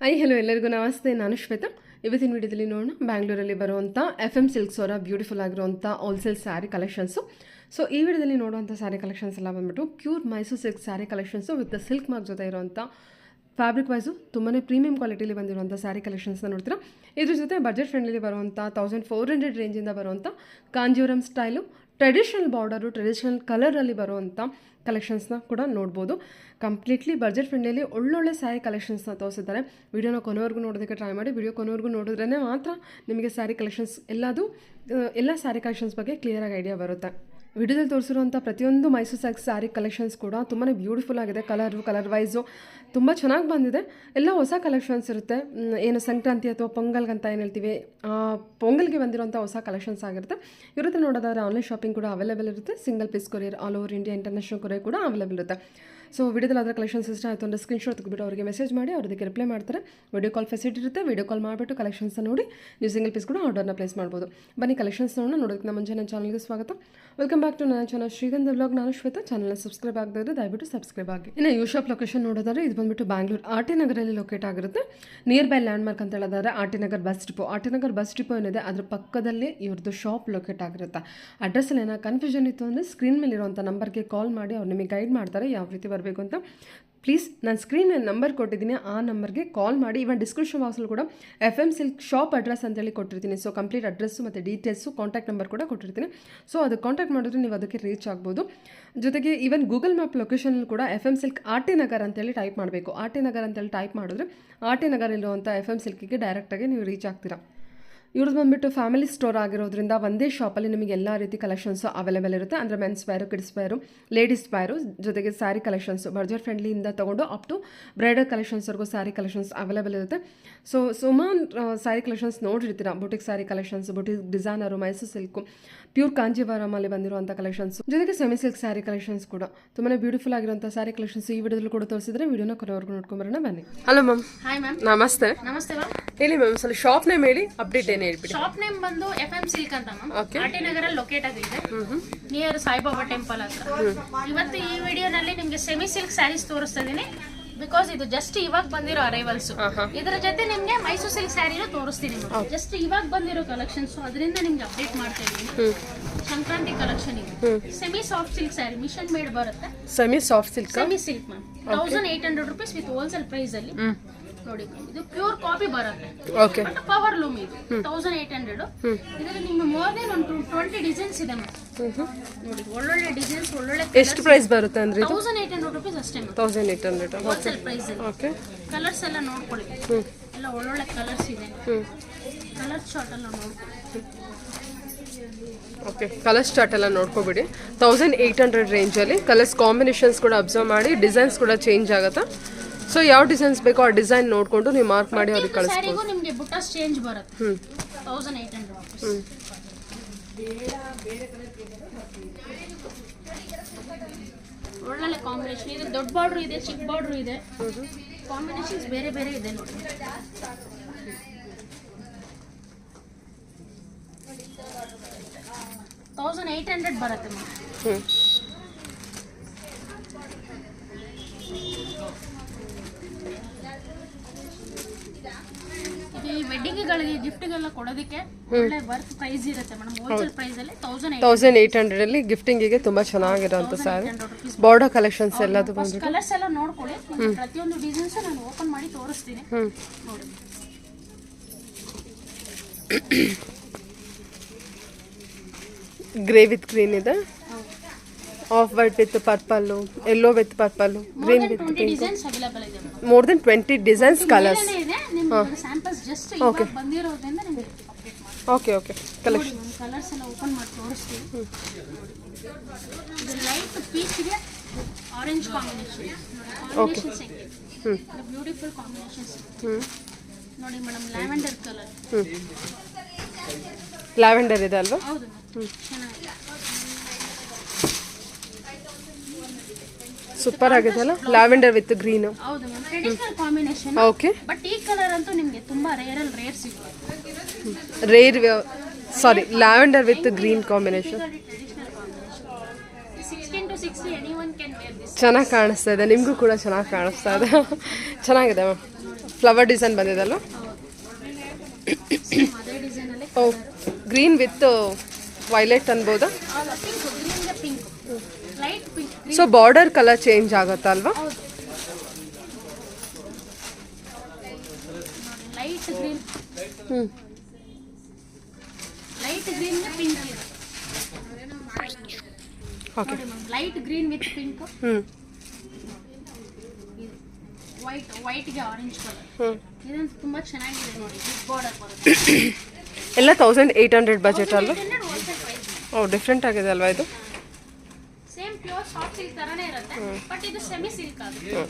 Hello ಎಲ್ಲರಿಗೂ ನಮಸ್ತೆ. ನಾನು ಶ್ವೇತಾ. ಇವತ್ತಿನ ವಿಡಿಯೋದಲ್ಲಿ ನೋಡೋಣ ಬ್ಯಾಂಗ್ಳೂರಲ್ಲಿ ಬರುವಂಥ FM ಸಿಲ್ಕ್ಸ್ ಅವರ ಬ್ಯೂಟಿಫುಲ್ ಆಗಿರುವಂಥ ಹೋಲ್ಸೇಲ್ ಸ್ಯಾರಿ ಕಲೆಕ್ಷನ್ಸು. ಸೊ ಈ ವಿಡಿಯೋದಲ್ಲಿ ನೋಡುವಂಥ ಸ್ಯಾರಿ ಕಲೆಕ್ಷನ್ಸ್ ಎಲ್ಲ ಬಂದ್ಬಿಟ್ಟು pure Mysuru silk sari collections with silk mark ಜೊತೆ ಇರುವಂಥ ಫ್ಯಾಬ್ರಿಕ್ ವೈಸು ತುಂಬಾ ಪ್ರೀಮಿಯಂ ಕ್ವಾಲಿಟಿಲಿ ಬಂದಿರುವಂಥ ಸ್ಯಾರಿ ಕಲೆಕ್ಷನ್ಸ್ನ ನೋಡ್ತೀರಾ. ಇದ್ರ ಜೊತೆ ಬಜೆಟ್ ಫ್ರೆಂಡ್ಲಿ ಬರುವಂಥ 1400 ರೇಂಜಿಂದ ಬರುವಂಥ Kanjeevaram style traditional border traditional ಕಲರಲ್ಲಿ ಬರುವಂಥ ಕಲೆಕ್ಷನ್ಸ್ನ ಕೂಡ ನೋಡ್ಬೋದು. ಕಂಪ್ಲೀಟ್ಲಿ ಬಜೆಟ್ ಫ್ರೆಂಡ್ಲಿ ಒಳ್ಳೊಳ್ಳೆ ಸ್ಯಾರಿ ಕಲೆಕ್ಷನ್ಸ್ನ ತೋರಿಸಿದ್ದಾರೆ. ವಿಡಿಯೋನ ಕೊನೆವರೆಗೂ ನೋಡೋದಕ್ಕೆ ಟ್ರೈ ಮಾಡಿ. ವಿಡಿಯೋ ಕೊನೆವರೆಗೂ ನೋಡಿದ್ರೇ ಮಾತ್ರ ನಿಮಗೆ ಸ್ಯಾರಿ ಕಲೆಕ್ಷನ್ಸ್ ಎಲ್ಲ ಸ್ಯಾರಿ ಕಲೆಕ್ಷನ್ಸ್ ಬಗ್ಗೆ ಕ್ಲಿಯರಾಗಿ ಐಡಿಯಾ ಬರುತ್ತೆ. ವಿಡಿಯೋದಲ್ಲಿ ತೋರಿಸಿರುವಂಥ ಪ್ರತಿಯೊಂದು ಮೈಸೂರು ಸಿಲ್ಕ್ ಸ್ಯಾರಿ ಕಲೆಕ್ಷನ್ಸ್ ಕೂಡ ತುಂಬಾ ಬ್ಯೂಟಿಫುಲ್ ಆಗಿದೆ. ಕಲರ್ ವೈಸು ತುಂಬ ಚೆನ್ನಾಗಿ ಬಂದಿದೆ. ಎಲ್ಲ ಹೊಸ ಕಲೆಕ್ಷನ್ಸ್ ಇರುತ್ತೆ. ಏನು ಸಂಕ್ರಾಂತಿ ಅಥವಾ ಪೊಂಗಲ್ಗಂತ ಏನು ಹೇಳ್ತೀವಿ, ಪೊಂಗಲ್ಗೆ ಬಂದಿರೋಂಥ ಹೊಸ ಕಲೆಕ್ಷನ್ಸ್ ಆಗಿರುತ್ತೆ. ಇವ್ರ ಹತ್ರ ನೋಡೋದಾದ್ರೆ ಆನ್ಲೈನ್ ಶಾಪಿಂಗ್ ಕೂಡ ಅವೈಲೇಬಲ್ ಇರುತ್ತೆ. Single piece courier all over India international courier ಕೂಡ ಅವೈಲೇಬಲ್ ಇರುತ್ತೆ. ಸೊ ವಿಡಿಯೋದಲ್ಲಿ ಅದರ ಕಲೆಕ್ಷನ್ಸ್ ಇಷ್ಟ ಆಯಿತು ಅಂದರೆ ಸ್ಕ್ರೀನ್ಶಾಟ್ ತೆಗೆದುಬಿಟ್ಟು ಅವರಿಗೆ ಮೆಸೇಜ್ ಮಾಡಿ ಅವ್ರಿಗೆ ರಿಪ್ಲೈ ಮಾಡ್ತಾರೆ. ವಿಡಿಯೋ ಕಾಲ್ ಫೆಸಿಲಿಟಿ ಇರುತ್ತೆ. ವಿಡಿಯೋ ಕಾಲ್ ಮಾಡಿಬಿಟ್ಟು ಕಲೆಕ್ಷನ್ಸ್ನ ನೋಡಿ ನೀವು ಸಿಂಗಲ್ ಪೀಸ್ ಕೂಡ ಆರ್ಡರ್ನ ಪ್ಲೇಸ್ ಮಾಡ್ಬೋದು. ಬನ್ನಿ ಕಲೆಕ್ಷನ್ಸ್ ನೋಡೋದಕ್ಕೆ ಮುಂಚೆ ನನ್ನ ಚಾನಲ್ಗೆ ಸ್ವಾಗತ. ವೆಲ್ಕಮ್ ಬ್ಯಾಕ್ ಟು ನನ್ನ ಚಾನಲ್ ಶ್ರೀಗಂಧ ವ್ಲಾಗ್. ನಾನು ಶ್ವೇತಾ. ಚಾನಲ್ನ ಸಬ್ಸ್ಕ್ರೈಬ್ ಆಗದಿದ್ರೆ ದಯವಿಟ್ಟು ಸಬ್ಸ್ಕ್ರೈಬ್ ಆಗಿ. ಇನ್ನು ಯು ಶಾಪ್ ಲೊಕೇಶನ್ ನೋಡೋದಾದ್ರೆ ಇದು ಬಂದುಬಿಟ್ಟು ಬ್ಯಾಂಗ್ಳೂರು RT ನಗರಲ್ಲಿ ಲೊಕೇಟ್ ಆಗಿರುತ್ತೆ. ನಿಯರ್ ಬೈ ಲ್ಯಾಂಡ್ ಮಾರ್ಕ್ ಅಂತ ಹೇಳಿದ್ರೆ RT ನಗರ್ ಬಸ್ ಡಿಪೋ ಏನಿದೆ ಅದ್ರ ಪಕ್ಕದಲ್ಲಿ ಇವ್ರದ್ದು ಶಾಪ್ ಲೊಕೇಟ್ ಆಗಿರುತ್ತೆ. ಅಡ್ರೆಸ್ಸಲ್ಲಿ ಏನೋ ಕನ್ಫ್ಯೂಷನ್ ಇತ್ತು ಅಂದರೆ ಸ್ಕ್ರೀನ್ ಮೇಲೆ ಇರುವಂಥ ನಂಬರ್ಗೆ ಕಾಲ್ ಮಾಡಿ ಅವ್ರು ನಿಮಗೆ ಗೈಡ್ ಮಾಡ್ತಾರೆ ಯಾವ ರೀತಿ ಬರಬೇಕು ಅಂತ. ಪ್ಲೀಸ್ ನಾನು ಸ್ಕ್ರೀನ್ ನಂಬರ್ ಕೊಟ್ಟಿದ್ದೀನಿ, ಆ ನಂಬರ್ಗೆ ಕಾಲ್ ಮಾಡಿ. ಇವನ್ ಡಿಸ್ಕ್ರಿಪ್ಷನ್ ಬಾಕ್ಸಲ್ಲಿ ಕೂಡ FM ಸಿಲ್ಕ್ ಶಾಪ್ ಅಡ್ರೆಸ್ ಅಂತೇಳಿ ಕೊಟ್ಟಿರ್ತೀನಿ. ಸೊ ಕಂಪ್ಲೀಟ್ ಅಡ್ರೆಸ್ಸು ಮತ್ತು ಡೀಟೇಲ್ಸು ಕಾಂಟ್ಯಾಕ್ಟ್ ನಂಬರ್ ಕೂಡ ಕೊಟ್ಟಿರ್ತೀನಿ. ಸೊ ಅದು ಕಾಂಟ್ಯಾಕ್ಟ್ ಮಾಡಿದ್ರೆ ನೀವು ಅದಕ್ಕೆ ರೀಚ್ ಆಗ್ಬೋದು. ಜೊತೆಗೆ ಈವನ್ ಗೂಗಲ್ ಮ್ಯಾಪ್ ಲೊಕೇಶನಲ್ಲಿ ಕೂಡ FM ಸಿಲ್ಕ್ RT ನಗರ್ ಅಂತೇಳಿ ಟೈಪ್ ಮಾಡಬೇಕು. RT ನಗರ್ ಅಂತೇಳಿ ಟೈಪ್ ಮಾಡಿದ್ರೆ RT ನಗರಲ್ಲಿರುವಂಥ FM ಸಿಲ್ಕಿಗೆ ಡೈರೆಕ್ಟಾಗಿ ನೀವು ರೀಚ್ ಆಗ್ತೀರಾ. ಇವ್ರದ್ದು ಬಂದುಬಿಟ್ಟು ಫ್ಯಾಮಿಲಿ ಸ್ಟೋರ್ ಆಗಿರೋದ್ರಿಂದ ಒಂದೇ ಶಾಪಲ್ಲಿ ನಿಮಗೆ ಎಲ್ಲ ರೀತಿ ಕಲೆಕ್ಷನ್ಸು ಅವೈಲೇಬಲ್ ಇರುತ್ತೆ. ಅಂದರೆ men's wear, kids wear, ladies wear, ಜೊತೆಗೆ ಸ್ಯಾರಿ ಕಲೆಕ್ಷನ್ಸು ಬಜೆಟ್ ಫ್ರೆಂಡ್ಲಿಯಿಂದ ತೊಗೊಂಡು ಅಪ್ ಟು ಬ್ರೈಡಲ್ ಕಲೆಕ್ಷನ್ಸ್ವರೆಗೂ ಸ್ಯಾರಿ ಕಲೆಕ್ಷನ್ಸ್ ಅವೈಲೇಬಲ್ ಇರುತ್ತೆ. ಸೊ ಸುಮಾರು ಸ್ಯಾರಿ ಕಲೆಕ್ಷನ್ಸ್ ನೋಡಿರ್ತೀರ. Boutique sari collections, boutique designer, Mysore silk, pure ಕಾಂಜೀವರಮಲ್ಲಿ ಬಂದಿರುವಂಥ ಕಲೆಕ್ಷನ್ಸ್, ಜೊತೆಗೆ ಸೆಮಿ ಸಿಲ್ಕ್ ಸ್ಯಾರಿ ಕಲೆಕ್ಷನ್ಸ್ ಕೂಡ ತುಂಬಾ ಬ್ಯೂಟಿಫುಲ್ ಆಗಿರುವಂಥ ಸ್ಯಾರಿ ಕಲೆಕ್ಷನ್ಸ್ ಈ ವಿಡಿಯೋದಲ್ಲಿ ಕೂಡ ತೋರಿಸಿದ್ರೆ ವಿಡಿಯೋನ ಕೊನೆವರೆಗೂ ನೋಡ್ಕೊಂಬರೋಣ ಬನ್ನಿ. Hello ma'am. Hi ma'am. ನಮಸ್ತೆ. ನಮಸ್ತೆ ಮ್ಯಾಮ್. ಹೇಳಿ ಮ್ಯಾಮ್, ಸ್ವಲ್ಪ ಶಾಪ್ ನೇಮ್ ಹೇಳಿ, ಅಪ್ಡೇಟ್ ಏನು ಹೇಳ್ಬಿಡಿ. ಶಾಪ್ ನೇಮ್ ಬಂದು FM ಸಿಲ್ಕ್ ಅಂತ ಮ್ಯಾಮ್. RT ನಗರಲ್ಲಿ ಲೊಕೇಟ್ ಆಗಿದೆ, ನಿಯರ್ ಸಾಯಿಬಾಬಾ ಟೆಂಪಲ್ ಹತ್ರ. ಇವತ್ತು ಈ ವಿಡಿಯೋನಲ್ಲಿ ನಿಮ್ಗೆ ಸೆಮಿ ಸಿಲ್ಕ್ ಸ್ಯಾರೀಸ್ ತೋರಿಸ್ತಾ ಇದೀನಿ. ಬಿಕಾಸ್ ಇದು ಜಸ್ಟ್ ಇವಾಗ ಬಂದಿರೋ ಅರೈವಲ್ಸ್. ಇದರ ಜೊತೆ ನಿಮ್ಗೆ ಮೈಸೂರು ಸಿಲ್ಕ್ ಸ್ಯಾರಿನ ತೋರಿಸ್ತೀನಿ. ಜಸ್ಟ್ ಇವಾಗ ಬಂದಿರೋ ಕಲೆಕ್ಷನ್ಸ್, ಅದರಿಂದ ನಿಮ್ಗೆ ಅಪ್ಡೇಟ್ ಮಾಡ್ತಾ ಇದೀನಿ. ಸಂಕ್ರಾಂತಿ ಕಲೆಕ್ಷನ್ ಇದು semi soft silk sari, machine made ಬರುತ್ತೆ. ಸೆಮಿ ಸಾಫ್ಟ್ ಸಿಲ್ಕ್ ma'am 1800 rupees with wholesale price ಅಲ್ಲಿ. ನೋಡಿ ಇದು ಪ್ಯೂರ್ ಕಾಪಿ ಬರುತ್ತೆ. ಓಕೆ. ಬಟ್ ಪವರ್ ಲೂಮ್ ಇದು 1800. ಇದರಲ್ಲಿ ನಿಮ್ಗೆ ಮೋರ್ ದೆನ್ ಒಂದು 20 ಡಿಸೈನ್ಸ್ ಇದೆ ಮ್ಯಾಮ್. ನೋಡಿ ಒಳ್ಳೊಳ್ಳೆ ಡಿಸೈನ್ಸ್, ಒಳ್ಳೊಳ್ಳೆ. ಎಷ್ಟು ಪ್ರೈಸ್ ಬರುತ್ತೆ ಅಂದ್ರೆ ಇದು? 1800 ರೂಪೀಸ್ ಅಷ್ಟೇ ಮ್ಯಾಮ್. 1800 ಹೋಲ್ಸೇಲ್ ಪ್ರೈಸ್ ಅಲ್ಲಿ. ಓಕೆ. ಕಲರ್ಸ್ ಎಲ್ಲ ನೋಡ್ಕೊಳ್ಳಿ, ಎಲ್ಲ ಒಳ್ಳೊಳ್ಳೆ ಕಲರ್ಸ್ ಇದೆ. ಕಲರ್ ಚಾರ್ಟ್ ಎಲ್ಲ ನೋಡ್ಕೊಳ್ಳಿ. ಓಕೆ, ಕಲರ್ ಚಾರ್ಟ್ ಎಲ್ಲ ನೋಡ್ಕೊಬಿಡಿ. 1800 ರೇಂಜಲ್ಲಿ ಕಲರ್ಸ್ ಕಾಂಬಿನೇಷನ್ಸ್ ಕೂಡ ಅಬ್ಸರ್ವ್ ಮಾಡಿ. ಡಿಸೈನ್ಸ್ ಕೂಡ ಚೇಂಜ್ ಆಗುತ್ತೆ. ಸೊ ಯಾವ ಡಿಸೈನ್ಸ್ ಬೇಕೋ ಆ ಡಿಸೈನ್ ನೋಡಿಕೊಂಡು ನೀವು ಮಾರ್ಕ್ ಮಾಡಿ ಅವ್ರಿಗೆ ಕಳಿಸ್ಬೋದು. ನಿಮಗೆ ಬುಟ್ಟಾಸ್ ಚೇಂಜ್ ಬರುತ್ತೆ. 1800 ರೂಪೀಸ್. ಒಳ್ಳೊಳ್ಳೆ ಕಾಂಬಿನೇಷನ್ ಇದೆ. ದೊಡ್ಡ ಬಾರ್ಡರ್ ಇದೆ, ಚಿಕ್ಕ ಬಾರ್ಡರ್ ಇದೆ. ಕಾಂಬಿನೇಷನ್ಸ್ ಬೇರೆ ಬೇರೆ ಇದೆ ನೋಡಿ. $1800 ಬರುತ್ತೆ ಮ್ಯಾಮ್. ಈ ವೆಡ್ಡಿಂಗ್ಗಳಿಗೆ ಗಿಫ್ಟ್ಗೆಲ್ಲ ಕೊಡೋದಕ್ಕೆ ಒಳ್ಳೆ ವರ್ತ್ ಪ್ರೈಸ್ ಇರುತ್ತೆ ಮೇಡಮ್. ಹೋಲ್ಸೇಲ್ ಪ್ರೈಸ್ ಅಲ್ಲಿ 1800 ಅಲ್ಲಿ ಗಿಫ್ಟಿಂಗಿಗೆ ತುಂಬಾ ಚೆನ್ನಾಗಿರೋಂಥ ಸ್ಯಾರಿ, ಬಾರ್ಡರ್ ಕಲೆಕ್ಷನ್ಸ್ ಎಲ್ಲದು ಬಂದು ಕಲರ್ಸ್ ಎಲ್ಲ ನೋಡ್ಕೊಳ್ಳಿ. ಪ್ರತಿಯೊಂದು ಡಿಸೈನ್ಸ್ ನಾನು ಓಪನ್ ಮಾಡಿ ತೋರಿಸ್ತೀನಿ ನೋಡಿ. ಗ್ರೇ ವಿತ್ ಗ್ರೀನ್ ಇದೆ, of white with purple, yellow with purple, green with pink. Designs available ಇದೆ ಮೋರ್ ದೆನ್ 20 ಡಿಸೈನ್ಸ್ ಕಲರ್ಸ್. ಇದೆ ನಿಮಗೆ ಸ್ಯಾಂಪಲ್ಸ್ ಜಸ್ಟ್ ಇವಾಗ ಬಂದಿರೋದ್ರಿಂದ ನಿಮಗೆ ಅಪ್ಡೇಟ್ ಮಾಡ್ತೀನಿ. Okay okay. ಕಲೆಕ್ಷನ್ ಕಲರ್ಸ್ ಎಲ್ಲ ಓಪನ್ ಮಾಡಿ ತೋರಿಸ್ತೀನಿ. ಇದು ಲೈಟ್ ಪೀಚ್ ಗೆ ಆರೆಂಜ್ ಕಾಂಬಿನೇಷನ್. ಕಾಂಬಿನೇಷನ್ಸ್ ಇದೆ, ಬ್ಯೂಟಿಫುಲ್ ಕಾಂಬಿನೇಷನ್ಸ್. ನೋಡಿ ಮೇಡಮ್, ಲ್ಯಾವೆಂಡರ್ ಕಲರ್. ಲ್ಯಾವೆಂಡರ್ ಇದೆ ಅಲ್ವಾ? ಹೌದು ಚೆನ್ನಾಗಿದೆ. ಸೂಪರ್ ಆಗಿದೆ ಅಲ್ಲ, ಲ್ಯಾವೆಂಡರ್ ವಿತ್ ಗ್ರೀನ್. ಹೌದು ma'am, traditional combination. Okay. But ಈ ಕಲರ್ ಅಂತೂ ನಿಮಗೆ ತುಂಬಾ ರೇರ್ ಸಿಗುತ್ತೆ. Lavender with green combination. 16 to 60 anyone can wear this. ಚೆನ್ನಾಗಿ ಕಾಣಿಸ್ತಾ ಇದೆ, ನಿಮಗೂ ಕೂಡ ಚೆನ್ನಾಗಿ ಕಾಣಿಸ್ತಾ ಇದೆ. ಚೆನ್ನಾಗಿದೆ ಮ್ಯಾಮ್. Flower design ಬಂದಿದಲ್ಲ. ಅದೇ ಡಿಸೈನ್ ಅಲ್ಲಿ ಓ ಗ್ರೀನ್ ವಿತ್ ವೈಲೆಟ್ ಅನ್ಬೋದಾ? Pink light pink. So border colour change ಆಗುತ್ತಾ ಅಲ್ವಾ? ಲೈಟ್ ಗ್ರೀನ್ ಹ್ಞೂ ಲೈಟ್ ಗ್ರೀನ್ ಪಿಂಕ್ ಇದೆ. Okay light green with pink. ಹ್ಞೂ ವೈಟ್ಗೆ ಆರೆಂಜ್ ಕಲರ್. ಹ್ಞೂ ಇದಂತೂ ತುಂಬಾ ಚೆನ್ನಾಗಿದೆ ನೋಡಿ. ಬಿಗ್ ಬಾರ್ಡರ್ ಬರುತ್ತೆ. ಎಲ್ಲ 1800 ಬಜೆಟ್ ಅಲ್ವಾ? Wholesale price. ಓ ಡಿಫ್ರೆಂಟ್ ಆಗಿದೆ ಅಲ್ವಾ ಇದು? ಸೇಮ್ ಪ್ಯೂರ್ ಸಾಫ್ಟ್ ಸಿಲ್ಕ್ ತರನೇ ಇರುತ್ತೆ, ಬಟ್ ಇದು ಸೆಮಿ ಸಿಲ್ಕ್ ಆಗುತ್ತೆ.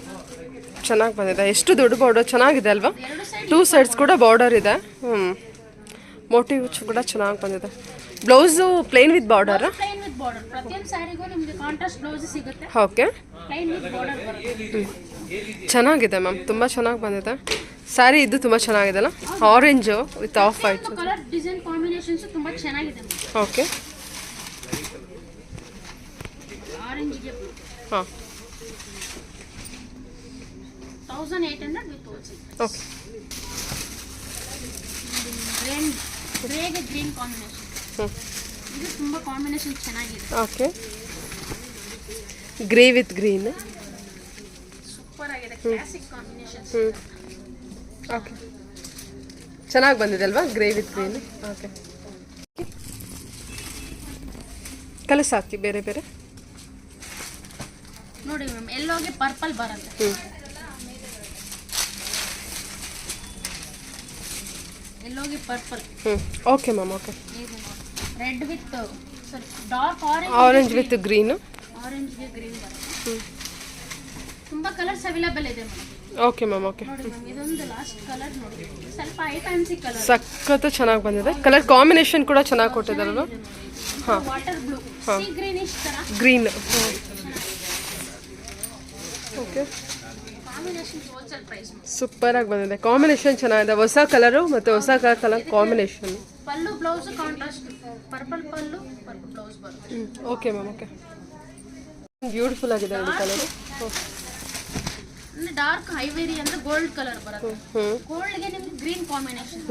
ಚೆನ್ನಾಗಿ ಬಂದಿದೆ. ಎಷ್ಟು ದೊಡ್ಡ ಬಾರ್ಡರ್ ಚೆನ್ನಾಗಿದೆ ಅಲ್ವಾ? ಎರಡು ಸೈಡ್ 2 ಸೈಡ್ಸ್ ಕೂಡ ಬಾರ್ಡರ್ ಇದೆ. ಮೋಟಿವ್ ಕೂಡ ಚೆನ್ನಾಗಿ ಬಂದಿದೆ. Blouse plain with border. Plain with border. ಪ್ರತಿಯೊಂದು ಸ್ಯಾರಿಗೂ ನಿಮಗೆ ಕಾಂಟ್ರಾಸ್ಟ್ ಬ್ಲೌಸ್ ಸಿಗುತ್ತೆ. ಓಕೆ ಪ್ಲೈನ್ ವಿತ್ ಬಾರ್ಡರ್ ಬರುತ್ತೆ. ಚೆನ್ನಾಗಿದೆ ಮ್ಯಾಮ್, ತುಂಬ ಚೆನ್ನಾಗಿ ಬಂದಿದೆ ಸ್ಯಾರಿ. ಇದು ತುಂಬ ಚೆನ್ನಾಗಿದೆಲ್ಲ, orange with off white. Colour design combinations ತುಂಬಾ ಚೆನ್ನಾಗಿದೆ. ಓಕೆ ಆರೆಂಜ್ಗೆ ಹಾಂ 1800 ವಿತ್ ಹೋಲ್ಸೇಲ್. ಓಕೆ ಗ್ರೇಗೆ ಗ್ರೀನ್ ಕಾಂಬಿನೇಷನ್. ಇದು ತುಂಬಾ ಕಾಂಬಿನೇಷನ್ ಚೆನ್ನಾಗಿದೆ. Okay grey with green super ಆಗಿದೆ. Classic combination. ಓಕೆ ಚೆನ್ನಾಗಿ ಬಂದಿದೆ ಅಲ್ವಾ? Grey with green. Okay colours ಹಾಕಿ ಬೇರೆ ಬೇರೆ. ನೋಡಿ ಮ್ಯಾಮ್, ಎಲ್ಲೋಗೆ ಪರ್ಪಲ್ ಬರುತ್ತೆ. ಎಲ್ಲೋಗೆ purple. Okay ma'am. Okay red with dark orange with green. ಆರೆಂಜ್ಗೆ ಗ್ರೀನ್ ಬರುತ್ತೆ. ತುಂಬಾ ಕಲರ್ಸ್ ಅವೈಲೇಬಲ್ ಇದೆ ಮ್ಯಾಮ್. Okay ma'am. ಓಕೆ ನೋಡಿ ಮ್ಯಾಮ್, ಇದೊಂದು ಲಾಸ್ಟ್ ಕಲರ್ ನೋಡಿ. ಸ್ವಲ್ಪ ಐ ಫ್ಯಾನ್ಸಿ ಕಲರ್. ಸಖತ್ತು ಚೆನ್ನಾಗಿ ಬಂದಿದೆ. ಕಲರ್ ಕಾಂಬಿನೇಷನ್ ಕೂಡ ಚೆನ್ನಾಗಿ ಕೊಟ್ಟಿದ್ದಾರಲ್ವ? ಹಾಂ ವಾಟರ್ ಬ್ಲೂ, ಸೀ ಗ್ರೀನಿಶ್ ತರ green. Okay combination. Wholesale price. Super ಆಗಿ ಬಂದಿದೆ. ಕಾಂಬಿನೇಷನ್ ಚೆನ್ನಾಗಿದೆ. ಹೊಸ ಕಲರು ಮತ್ತು ಹೊಸ colour combination. Pallu blouse contrast. Purple pallu, purple blouse ಬರುತ್ತೆ. Okay ma'am. ಓಕೆ ಬ್ಯೂಟಿಫುಲ್ ಆಗಿದೆ ಇದು ಕಲರ್. ಅಂದ್ರೆ ಡಾರ್ಕ್ ಐವೇರಿ ಅಂದ್ರೆ ಗೋಲ್ಡ್ ಕಲರ್ ಬರುತ್ತೆ. ಗೋಲ್ಡ್ಗೆ ನಿಮ್ಗೆ green combination.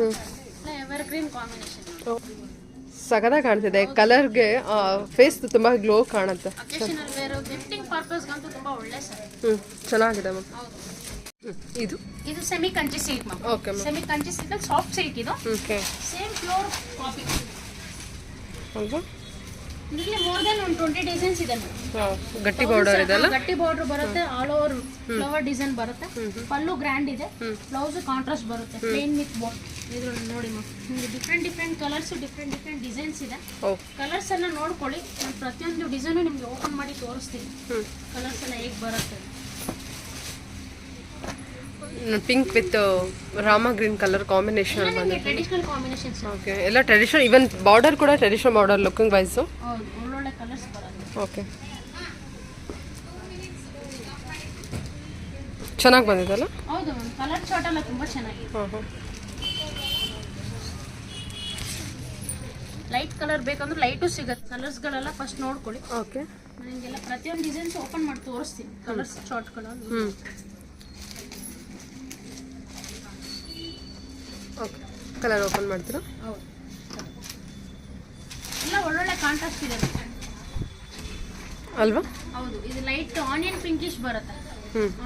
Ever green combination. ಸಖತ್ತಾಗಿ ಕಾಣ್ತಿದೆ. ಕಲರ್ಗೆ ಫೇಸ್ ತುಂಬ ಗ್ಲೋ ಕಾಣುತ್ತೆ. ಅಕೇಶನಲ್ ವೇರ್, ಗಿಫ್ಟಿಂಗ್ ಪರ್ಪಸ್ಗಂತೂ ತುಂಬಾ ಒಳ್ಳೆ ಸರ್. ಚೆನ್ನಾಗಿದೆ ಮ್ಯಾಮ್. ಹೌದು. ಇದು semi Kanchi silk ma'am. Okay ma'am. Semi Kanchi silk soft silk. ಇದು ಓಕೆ ಸೇಮ್ ಪ್ಯೂರ್ ಕಾಪಿ. ಅಲ್ವಾ? ಇದರಲ್ಲಿ ಮೋರ್ ದೆನ್ 20 ಡಿಸೈನ್ಸ್ ಇದೆ ಮ್ಯಾಮ್. ಗಟ್ಟಿ ಬಾರ್ಡರ್ ಇದೆಲ್ಲ. ಗಟ್ಟಿ ಬಾರ್ಡರ್ ಬರುತ್ತೆ. ಆಲ್ ಓವರ್ ಫ್ಲವರ್ ಡಿಸೈನ್ ಬರುತ್ತೆ. ಪಲ್ಲು ಗ್ರ್ಯಾಂಡ್ ಇದೆ. ಬ್ಲೌಸ್ ಕಾಂಟ್ರಾಸ್ಟ್ ಬರುತ್ತೆ. Plane with border. ಇದ್ರಲ್ಲಿ ನೋಡಿ ಮ್ಯಾಮ್, ನಿಮಗೆ ಡಿಫ್ರೆಂಟ್ ಕಲರ್ಸ್, ಡಿಫ್ರೆಂಟ್ ಡಿಸೈನ್ಸ್ ಇದೆ. ಕಲರ್ಸ್ ಎಲ್ಲ ನೋಡ್ಕೊಳ್ಳಿ. ನಾನು ಪ್ರತಿಯೊಂದು ಡಿಸೈನು ನಿಮಗೆ ಓಪನ್ ಮಾಡಿ ತೋರಿಸ್ತೀನಿ. ಕಲರ್ಸ್ ಎಲ್ಲ ಹೇಗೆ ಬರುತ್ತೆ. Pink with Rama green colour combination ಬಂದಿದೆ. Traditional combinations. ಓಕೆ ಎಲ್ಲ ಟ್ರೆಡಿಷನಲ್. ಇವನ್ ಬಾರ್ಡರ್ ಕೂಡ ಟ್ರೆಡಿಷನಲ್ ಬಾರ್ಡರ್ ಲುಕಿಂಗ್ ವೈಸು. ಹೌದು, ಒಳ್ಳೊಳ್ಳೆ ಕಲರ್ಸ್ ಬರುತ್ತೆ. ಓಕೆ ಚೆನ್ನಾಗಿ ಬಂದಿದೆಲ್ಲ. ಹೌದು ಮ್ಯಾಮ್, ಕಲರ್ ಚಾರ್ಟ್ ಎಲ್ಲ ತುಂಬ ಚೆನ್ನಾಗಿದೆ. ಲೈಟ್ ಕಲರ್ ಬೇಕಂದ್ರೆ ಲೈಟು ಸಿಗುತ್ತೆ. ಕಲರ್ಸ್ಗಳೆಲ್ಲ ಫಸ್ಟ್ ನೋಡ್ಕೊಳ್ಳಿ. ಓಕೆ ನನಗೆಲ್ಲ ಪ್ರತಿಯೊಂದು ಡಿಸೈನ್ಸ್ ಓಪನ್ ಮಾಡಿ ತೋರಿಸ್ತೀನಿ. ಕಲರ್ಸ್ ಚಾರ್ಟ್ಗಳು. ಓಕೆ ಕಲರ್ ಓಪನ್ ಮಾಡ್ತೀರಾ? ಹೌದು, ಎಲ್ಲ ಒಳ್ಳೊಳ್ಳೆ ಕಾಂಟ್ರಾಸ್ಟ್ ಇದೆ ಅಲ್ವಾ? ಹೌದು. ಇದು ಲೈಟ್ ಆನಿಯನ್ ಪಿಂಕಿಶ್ ಬರುತ್ತೆ.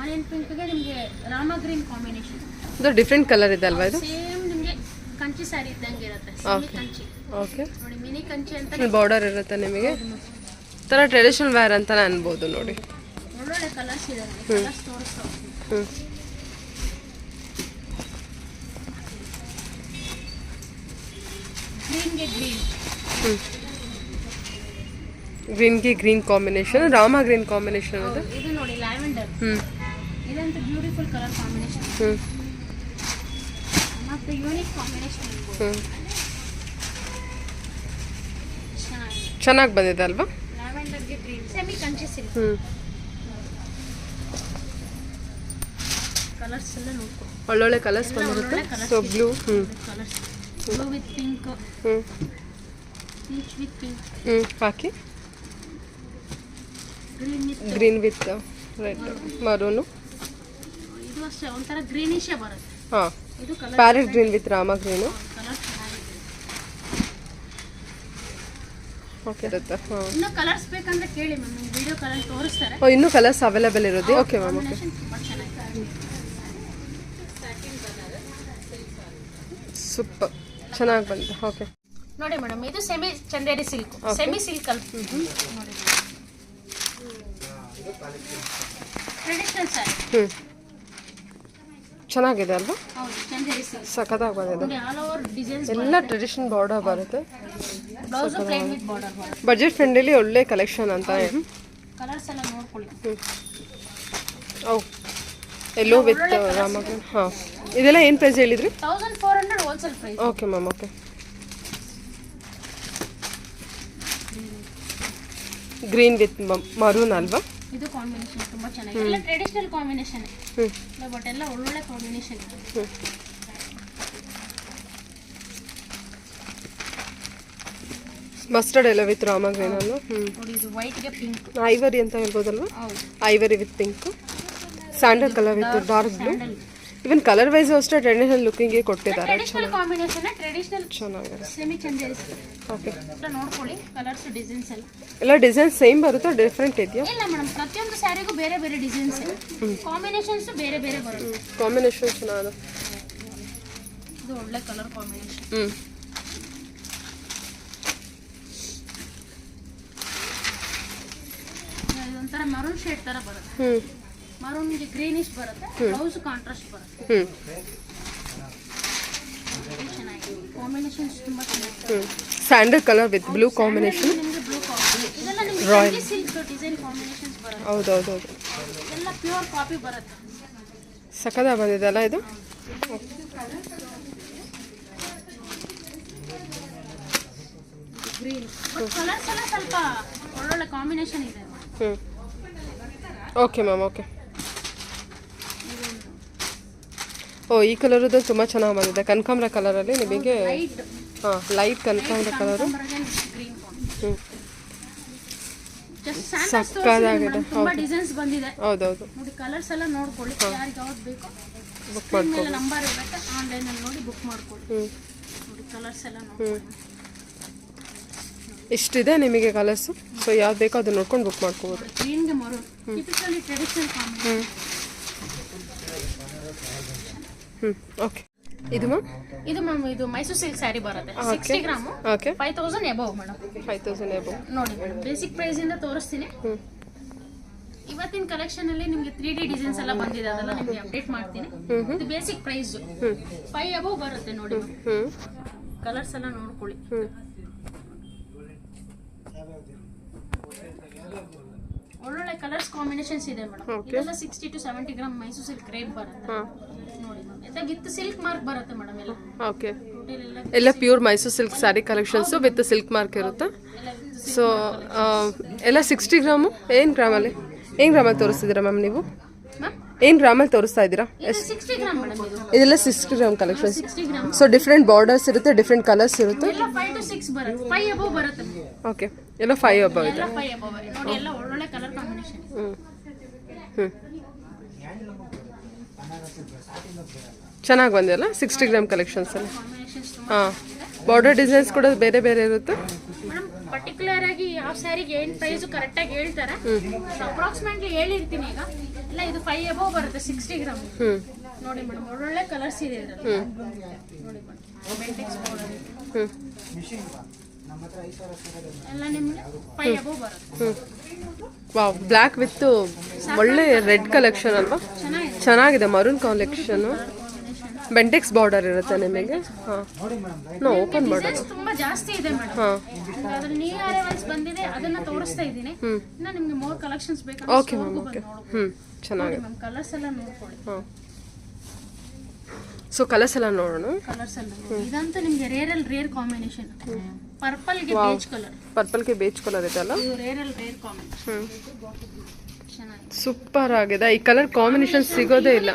ಆನಿಯನ್ ಪಿಂಕ್ಗೆ ನಿಮಗೆ ರಾಮ ಗ್ರೀನ್ ಕಾಂಬಿನೇಷನ್. ಇದು ಡಿಫ್ರೆಂಟ್ ಕಲರ್ ಇದೆ ಅಲ್ವಾ? ಇದು ಸೇಮ್ ನಿಮಗೆ ಕಂಚಿ ಸ್ಯಾರಿ ಇದ್ದಂಗೆ ಇರುತ್ತೆ. ಸೆಮಿ ಕಂಚಿ. ಓಕೆ ನೋಡಿ, ಮಿನಿ ಕಂಚಿ ಅಂತ ಬಾರ್ಡರ್ ಇರುತ್ತೆ ನಿಮಗೆ. ಥರ ಟ್ರೆಡಿಷನಲ್ ವೇರ್ ಅಂತಾನೆ ಅನ್ಬೋದು. ನೋಡಿ ಒಳ್ಳೊಳ್ಳೆ ಕಲರ್ಸ್ ಇದೆ. ಕಲರ್ಸ್ ತೋರಿಸ್ತಾ ಗ್ರೀನ್ಗೆ ಗ್ರೀನ್. ಗ್ರೀನ್ಗೆ green combination, Rama green combination ಇದೆ. ಇದು ನೋಡಿ ಲ್ಯಾವೆಂಡರ್. ಇದಂತೂ ಬ್ಯೂಟಿಫುಲ್ ಕಲರ್ ಕಾಂಬಿನೇಷನ್. ಮತ್ತೆ ಯೂನಿಕ್ ಕಾಂಬಿನೇಷನ್. ಚೆನ್ನಾಗಿ ಬಂದಿದೆ ಅಲ್ವಾ? ಲ್ಯಾವೆಂಡರ್ಗೆ green, semi Kanchi silk. Colours ಎಲ್ಲ ನೋಡ್ಕೊ. ಒಳ್ಳೊಳ್ಳೆ ಕಲರ್ಸ್ ಬಂದಿರುತ್ತೆ. So blue, colours blue with pink, peach with pink ಹಾಕಿ, ಗ್ರೀನ್ ವಿತ್ ರೆಡ್, ಮರೂನು. ಇದು ಅಷ್ಟೇ ಒಂಥರ ಗ್ರೀನಿಶೇ ಬರುತ್ತೆ. ಹಾಂ, ಇದು colour parrot green with Rama green. Colour ಚೆನ್ನಾಗಿದೆ. ಓಕೆ ಇರುತ್ತೆ. ಹಾಂ, ಇನ್ನು ಕಲರ್ಸ್ ಬೇಕಂದ್ರೆ ಕೇಳಿ ಮ್ಯಾಮ್, ನಿಮ್ಗೆ ವಿಡಿಯೋ ಕಲರ್ ತೋರಿಸ್ತಾರೆ. ಇನ್ನೂ ಕಲರ್ಸ್ ಅವೈಲೇಬಲ್ ಇರೋದು. Okay ma'am. ಓಕೆ, ತುಂಬ ಚೆನ್ನಾಗಿದೆ. ಸೂಪರ್, ಚೆನ್ನಾಗಿ ಬಂತು. ಓಕೆ ನೋಡಿ ಮೇಡಮ್, ಇದು semi Chanderi silk, semi silk ಅಲ್ಲಿ ನೋಡಿ, ಟ್ರೆಡಿಷನಲ್ ಸ್ಯಾರಿ. ಚೆನ್ನಾಗಿದೆ ಅಲ್ವಾ? ಹೌದು, ಚಂದೇರಿ ಸಿಲ್ಕ್. ಸಖತ್ತಾಗಿ ಬಂದಿದೆ. ನೋಡಿ ಆಲ್ ಓವರ್ ಡಿಸೈನ್ಸ್, ಎಲ್ಲ ಟ್ರೆಡಿಷನಲ್ ಬಾರ್ಡರ್ ಬರುತ್ತೆ. ಬ್ಲೌಸ್ ಪ್ಲೇನ್ ವಿತ್ ಬಾರ್ಡರ್ ಬರುತ್ತೆ. ಬಜೆಟ್ ಫ್ರೆಂಡ್ಲಿ ಒಳ್ಳೆ ಕಲೆಕ್ಷನ್ ಅಂತ. ಕಲರ್ಸ್ ಎಲ್ಲ ನೋಡ್ಕೊಳ್ಳಿ. ಓ, ಎಲ್ಲೋ ವಿತ್ ರಾಮಗ್ರೀನ್. ಹಾಂ, ಇದೆಲ್ಲ ಏನು ಪ್ರೈಸ್ ಹೇಳಿದ್ರಿ? 1400 wholesale price. Okay ma'am. Okay, green with maroon ಅಲ್ವಾ? ಇದು ಕಾಂಬಿನೇಷನ್ ತುಂಬಾ ಚೆನ್ನಾಗಿದೆ. ಎಲ್ಲ ಟ್ರೆಡಿಷನಲ್ ಕಾಂಬಿನೇಷನ್, ಬಟ್ ಎಲ್ಲ ಒಳ್ಳೊಳ್ಳೆ ಕಾಂಬಿನೇಷನ್ ಇದೆ. ಮಸ್ಟರ್ಡ್ ಎಲ್ಲ ವಿತ್ ರಾಮ ಗ್ರೀನ್ ಅಲ್ವಾ? ನೋಡಿ, ಇದು ವೈಟ್ ಗೆ ಪಿಂಕ್, ಐವರಿ ಅಂತ ಹೇಳ್ಬೋದಲ್ವಾ? ಹೌದು, ivory with pink, sandal colour with dark blue. Even colour wise ಅಷ್ಟೇ ಟ್ರೆಡಿಷನಲ್ ಲುಕ್ಕಿಂಗ್ ಕೊಟ್ಟಿದ್ದಾರೆ. ಟ್ರೆಡಿಷನಲ್ ಕಾಂಬಿನೇಷನ್, ಟ್ರೆಡಿಷನಲ್ ಚೆನ್ನಾಗಿದೆ. ಸೆಮಿ ಚಂದೇರಿ. ಓಕೆ, ನೋಡ್ಕೊಳ್ಳಿ ಕಲರ್ಸ್ ಡಿಸೈನ್ಸ್ ಎಲ್ಲ ಡಿಸೈನ್ ಸೇಮ್ ಬರುತ್ತಾ, ಡಿಫ್ರೆಂಟ್ ಇದೆಯಾ? ಇಲ್ಲ ಮೇಡಮ್, ಪ್ರತಿಯೊಂದು ಸ್ಯಾರಿಗೂ ಬೇರೆ ಬೇರೆ ಡಿಸೈನ್ಸ್, ಕಾಂಬಿನೇಷನ್ಸ್ ಬೇರೆ ಬೇರೆ ಬರುತ್ತೆ. ಕಾಂಬಿನೇಷನ್ ಚೆನ್ನಾಗಿದೆ. ಇದು ಒಳ್ಳೆ ಕಲರ್ ಕಾಂಬಿನೇಷನ್. ಇದೊಂಥರ ಮರೂನ್ ಶೇಡ್ ತರ ಬರುತ್ತೆ. ಮರೂನ್ಗೆ ಗ್ರೀನಿಶ್ ಬರುತ್ತೆ, ಬ್ಲೌಸ್ ಕಾಂಟ್ರಾಸ್ಟ್ ಬರುತ್ತೆ. ಚೆನ್ನಾಗಿದೆ, ಕಾಂಬಿನೇಷನ್ಸ್ ತುಂಬಾ ಚೆನ್ನಾಗಿದೆ. Sandal colour with blue combination. ನಿಮಗೆ ಬ್ಲೂ ಕಾಂಬಿನೇಷನ್, ಇದೆಲ್ಲ ನಿಮಗೆ ಸಿಲ್ಕ್ ಡಿಸೈನ್ ಕಾಂಬಿನೇಷನ್ಸ್ ಬರುತ್ತೆ. ಹೌದೌದೌದು, ಎಲ್ಲ ಪ್ಯೂರ್ ಕಾಪಿ ಬರುತ್ತೆ. ಸಖತ್ತಾಗಿ ಬಂದಿದೆ ಅಲ್ಲ ಇದು? ಗ್ರೀನ್, ಬಟ್ ಕಲರ್ಸ್ ಎಲ್ಲ ಸ್ವಲ್ಪ ಒಳ್ಳೊಳ್ಳೆ ಕಾಂಬಿನೇಷನ್ ಇದೆ. Okay ma'am. ಓಕೆ, ಓ ಈ ಕಲರದ್ದು ತುಂಬ ಚೆನ್ನಾಗಿ ಬಂದಿದೆ. ಕನಕಾಂಬರ ಕಲರಲ್ಲಿ ನಿಮಗೆ. ಹಾಂ, ಲೈಟ್ ಕನಕಾಂಬರ ಕಲರು. ಸಕ್ಕತ್ತಾಗಿದೆ. ತುಂಬಾ ಡಿಸೈನ್ಸ್ ಬಂದಿದೆ. ಹೌದೌದು, ನೋಡಿ ಕಲರ್ಸ್ ಎಲ್ಲ ನೋಡ್ಕೊಳ್ಳಿ. ಯಾರಿಗೆ ಯಾವ್ದು ಬೇಕೋ ಬುಕ್ ಮಾಡ್ಕೊಳ್ಳಿ. ನಂಬರ್ ಇರುತ್ತೆ, ಆನ್ಲೈನ್ ಅಲ್ಲಿ ನೋಡಿ ಬುಕ್ ಮಾಡ್ಕೊಳ್ಳಿ. ನೋಡಿ ಕಲರ್ಸ್ ಎಲ್ಲ ನೋಡ್ಕೊಳ್ಳಿ. ಇಷ್ಟಿದೆ ನಿಮಗೆ ಕಲರ್ಸು. ಸೊ ಯಾವ್ದು ಬೇಕೋ ಅದನ್ನ ನೋಡ್ಕೊಂಡು ಬುಕ್ ಮಾಡ್ಕೋಬೋದು. ಗ್ರೀನ್ಗೆ maroon, typically traditional combination. Okay, ಇದು ಮ್ಯಾಮ್? ಇದು ಮ್ಯಾಮ್, ಇದು ಮೈಸೂರು ಸಿಲ್ಕ್ ಸ್ಯಾರಿ ಬರುತ್ತೆ. 60 gram, okay, 5000 above madam. 5000 above. ನೋಡಿ ಮೇಡಮ್, ಬೇಸಿಕ್ ಪ್ರೈಸ್ ಇಂದ ತೋರಿಸ್ತೀನಿ. ಇವತ್ತಿನ ಕಲೆಕ್ಷನ್ ಅಲ್ಲಿ ನಿಮಗೆ 3D ಡಿಸೈನ್ಸ್ ಎಲ್ಲ ಬಂದಿದೆ, ಅದೆಲ್ಲ ನಿಮಗೆ ಅಪ್ಡೇಟ್ ಮಾಡ್ತೀನಿ. ಇದು ಬೇಸಿಕ್ ಪ್ರೈಸ್ 5 ಎಬವ್ ಬರುತ್ತೆ. ನೋಡಿ ಕಲರ್ಸ್ ಎಲ್ಲ ನೋಡ್ಕೊಳ್ಳಿ. ಒಳ್ಳೊಳ್ಳೆ ಕಲರ್ಸ್ ಕಾಂಬಿನೇಷನ್ಸ್ ಇದೆ ಮೇಡಮ್. ಇದೆಲ್ಲ 60 to 70 gram Mysuru silk rate ಬರುತ್ತೆ. ನೋಡಿ ಮ್ಯಾಮ್, ಇದು ವಿತ್ ಸಿಲ್ಕ್ ಮಾರ್ಕ್ ಬರುತ್ತೆ ಮೇಡಮ್. ಎಲ್ಲ ಓಕೆ, ಎಲ್ಲ pure Mysuru silk sari collections with silk mark ಇರುತ್ತೆ. ಸೊ ಎಲ್ಲ 60 ಗ್ರಾಮು. ಏನು ಗ್ರಾಮಲ್ಲಿ ತೋರಿಸ್ತಿದ್ದೀರಾ ಮ್ಯಾಮ್ ನೀವು? ಏನು ಗ್ರಾಮಲ್ಲಿ ತೋರಿಸ್ತಾ ಇದ್ದೀರಾ? 60 ಗ್ರಾಮ್ ಮೇಡಮ್. ಇದೆಲ್ಲ 60 gram collections. 60 gram. So different borders ಇರುತ್ತೆ, ಡಿಫ್ರೆಂಟ್ ಕಲರ್ಸ್ ಇರುತ್ತೆ. ಎಲ್ಲ 5 to 6 ಬರುತ್ತೆ. 5 ಎಬವ್ ಬರುತ್ತೆ. ಓಕೆ, ಎಲ್ಲ 5 ಎಬವ್ ಇದೆ. ಎಲ್ಲ 5 ಎಬವ್ ಬರುತ್ತೆ. ನೋಡಿ ಎಲ್ಲ ಒಳ್ಳೊಳ್ಳೆ ಕಲರ್ ಕಾಂಬಿನೇಷನ್. ಚೆನ್ನಾಗಿ ಬಂದಿಲ್ಲ 60 ಗ್ರಾಮ್ ಕಲೆಕ್ಷನ್ಸ್ ಅಲ್ಲಿ. ಕಾಂಬಿನೇಷನ್ಸ್ ಹಾಂ, ಬಾರ್ಡರ್ ಡಿಸೈನ್ಸ್ ಕೂಡ ಬೇರೆ ಬೇರೆ ಇರುತ್ತೆ. ಮೇಡಮ್, ಪರ್ಟಿಕ್ಯುಲರ್ ಆಗಿ ಯಾವ ಸ್ಯಾರಿಗೆ ಏನು ಪ್ರೈಸ್ ಕರೆಕ್ಟ್ ಆಗಿ ಹೇಳ್ತಾರೆ. ಅಪ್ರಾಕ್ಸಿಮೇಟ್ಲಿ ಹೇಳಿರ್ತೀನಿ ಈಗ. ಇಲ್ಲ ಇದು 5 ಎಬವ್ ಬರುತ್ತೆ 60 ಗ್ರಾಮ್. ನೋಡಿ ಮೇಡಮ್, ಒಳ್ಳೊಳ್ಳೆ ಕಲರ್ಸ್ ಇದೆ ಇದರಲ್ಲಿ. ನೋಡಿ ಮೇಡಮ್, ಬೆಂಟೆಕ್ಸ್ ಬಾರ್ಡರ್ ಎಲ್ಲ ನಿಮಗೆ 5 ಎಬವ್ ಬರುತ್ತೆ. ವಾವ್, ಬ್ಲ್ಯಾಕ್ ವಿತ್ ಒಳ್ಳೆ ರೆಡ್ ಕಲೆಕ್ಷನ್ ಅಲ್ವಾ? ಚೆನ್ನಾಗಿದೆ. ಮರೂನ್ ಕಲೆಕ್ಷನ್, ಬೆಂಟೆಕ್ಸ್ ಬಾರ್ಡರ್ ಇರುತ್ತೆ ನಿಮಗೆ. ಹಾಂ, ನೋ ಓಪನ್ ಮಾಡೋದು ತುಂಬಾ ಜಾಸ್ತಿ ಇದೆ ಮೇಡಮ್. ಅದ್ರ ನ್ಯೂ ಅರೈವಲ್ಸ್ ಬಂದಿದೆ, ಅದನ್ನ ತೋರಿಸ್ತಾ ಇದ್ದೀನಿ. ಇನ್ನ ನಿಮ್ಗೆ ಮೋರ್ ಕಲೆಕ್ಷನ್ಸ್ ಬೇಕಂದ್ರೆ ಓಕೆ ಮ್ಯಾಮ್. ಓಕೆ, ಚೆನ್ನಾಗಿದೆ. ಮ್ಯಾಮ್, ಕಲರ್ಸ್ ಎಲ್ಲ ನೋಡ್ಕೊಳ್ಳಿ. ಹಾಂ, ಸೊ ಕಲರ್ಸ್ ಎಲ್ಲ ನೋಡೋಣ. ಕಲರ್ಸ್ ಎಲ್ಲ ಇದಂತೂ ನಿಮ್ಗೆ ರೇರ್ ಕಾಂಬಿನೇಷನ್. ಪರ್ಪಲ್ಗೆ ಬೇಜ್ ಕಲರ್. ಪರ್ಪಲ್ಗೆ ಬೇಜ್ ಕಲರ್ ಇದೆ ಅಲ್ಲ? ಇದು ರೇರ್ ಕಾಂಬಿನೇಷನ್. ಚೆನ್ನಾಗಿದೆ, ಸೂಪರ್ ಆಗಿದೆ. ಈ ಕಲರ್ ಕಾಂಬಿನೇಷನ್ ಸಿಗೋದೇ ಇಲ್ಲ.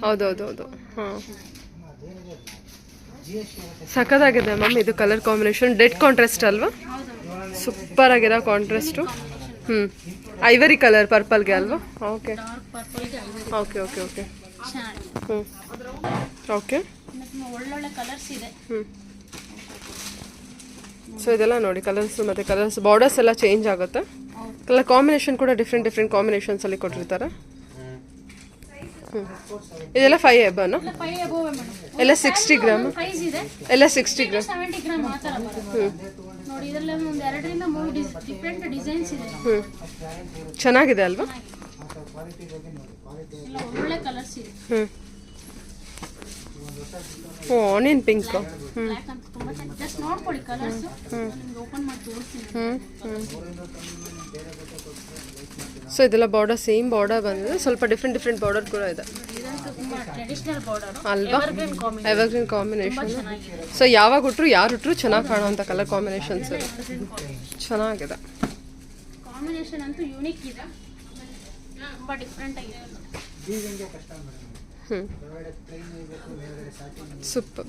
ಹೌದೌದೌದು. ಹಾಂ, ಸಖತ್ತಾಗಿದೆ ಮ್ಯಾಮ್. ಇದು ಕಲರ್ ಕಾಂಬಿನೇಷನ್ ಡೆಡ್ ಕಾಂಟ್ರಾಸ್ಟ್ ಅಲ್ವಾ? ಸೂಪರ್ ಆಗಿದೆ ಕಾಂಟ್ರಾಸ್ಟು. ಐವರಿ ಕಲರ್ ಪರ್ಪಲ್ಗೆ ಅಲ್ವಾ? ಓಕೆ ಡಾರ್ಕ್ ಪರ್ಪಲ್ಗೆ ಓಕೆ ಓಕೆ ಓಕೆ. ಚೆನ್ನಾಗಿದೆ. ಓಕೆ. ಒಳ್ಳೊಳ್ಳೆ ಕಲರ್ಸ್ ಇದೆ. ಸೊ ಇದೆಲ್ಲ ನೋಡಿ ಕಲರ್ಸ್ ಮತ್ತು ಕಲರ್ಸ್ ಬಾರ್ಡರ್ಸ್ ಎಲ್ಲ ಚೇಂಜ್ ಆಗುತ್ತೆ. ಕಲರ್ ಕಾಂಬಿನೇಷನ್ ಕೂಡ ಡಿಫ್ರೆಂಟ್ ಕಾಂಬಿನೇಷನ್ಸಲ್ಲಿ ಕೊಟ್ಟಿರ್ತಾರೆ. ಇದೆಲ್ಲ 5 ಎಬನ ಎಲ್ಲ 60 ಗ್ರಾಮ್ ಎಲ್ಲ 60 ಗ್ರಾಮ್. 70 ಗ್ರಾಮ್ ಆ ಥರ ಬರುತ್ತೆ ನೋಡಿ. ಇದರಲ್ಲಿ ಒಂದು 2 ರಿಂದ 3 ಡಿಫ್ರೆಂಟ್ ಡಿಸೈನ್ಸ್ ಇದೆ. ಚೆನ್ನಾಗಿದೆ ಅಲ್ವಾ? ಒಳ್ಳೆ ಕಲರ್ಸ್ ಇದೆ. ಓ ಆನಿಯನ್ ಪಿಂಕ್. ಬ್ಲ್ಯಾಕ್ ಅಂತ ತುಂಬಾ ಚೆನ್ನಾಗಿ ಜಸ್ಟ್ ನೋಡ್ಕೊಳ್ಳಿ ಕಲರ್ಸ್. ನಿಮಗೆ ಓಪನ್ ಮಾಡಿ ತೋರಿಸ್ತೀನಿ. ಸೊ ಇದೆಲ್ಲ ಬಾರ್ಡರ್ ಸೇಮ್ ಬಾರ್ಡರ್ ಬಂದಿದೆ, ಸ್ವಲ್ಪ ಡಿಫ್ರೆಂಟ್ ಬಾರ್ಡರ್ ಕೂಡ ಇದೆ ಟ್ರೆಡಿಷನಲ್ ಬಾರ್ಡರ್ ಅಲ್ವಾ? Evergreen combination. ಸೊ ಯಾವಾಗ ಉಟ್ರು ಯಾರು ಉಟ್ರು ಚೆನ್ನಾಗಿ ಕಾಣುವಂಥ ಕಲರ್ ಕಾಂಬಿನೇಷನ್ಸ್ ಚೆನ್ನಾಗಿದೆ. ಕಾಂಬಿನೇಷನ್ ಅಂತೂ ಯೂನಿಕ್ ಇದೆ, ತುಂಬಾ ಡಿಫ್ರೆಂಟ್ ಆಗಿದೆ. ಸೂಪರ್.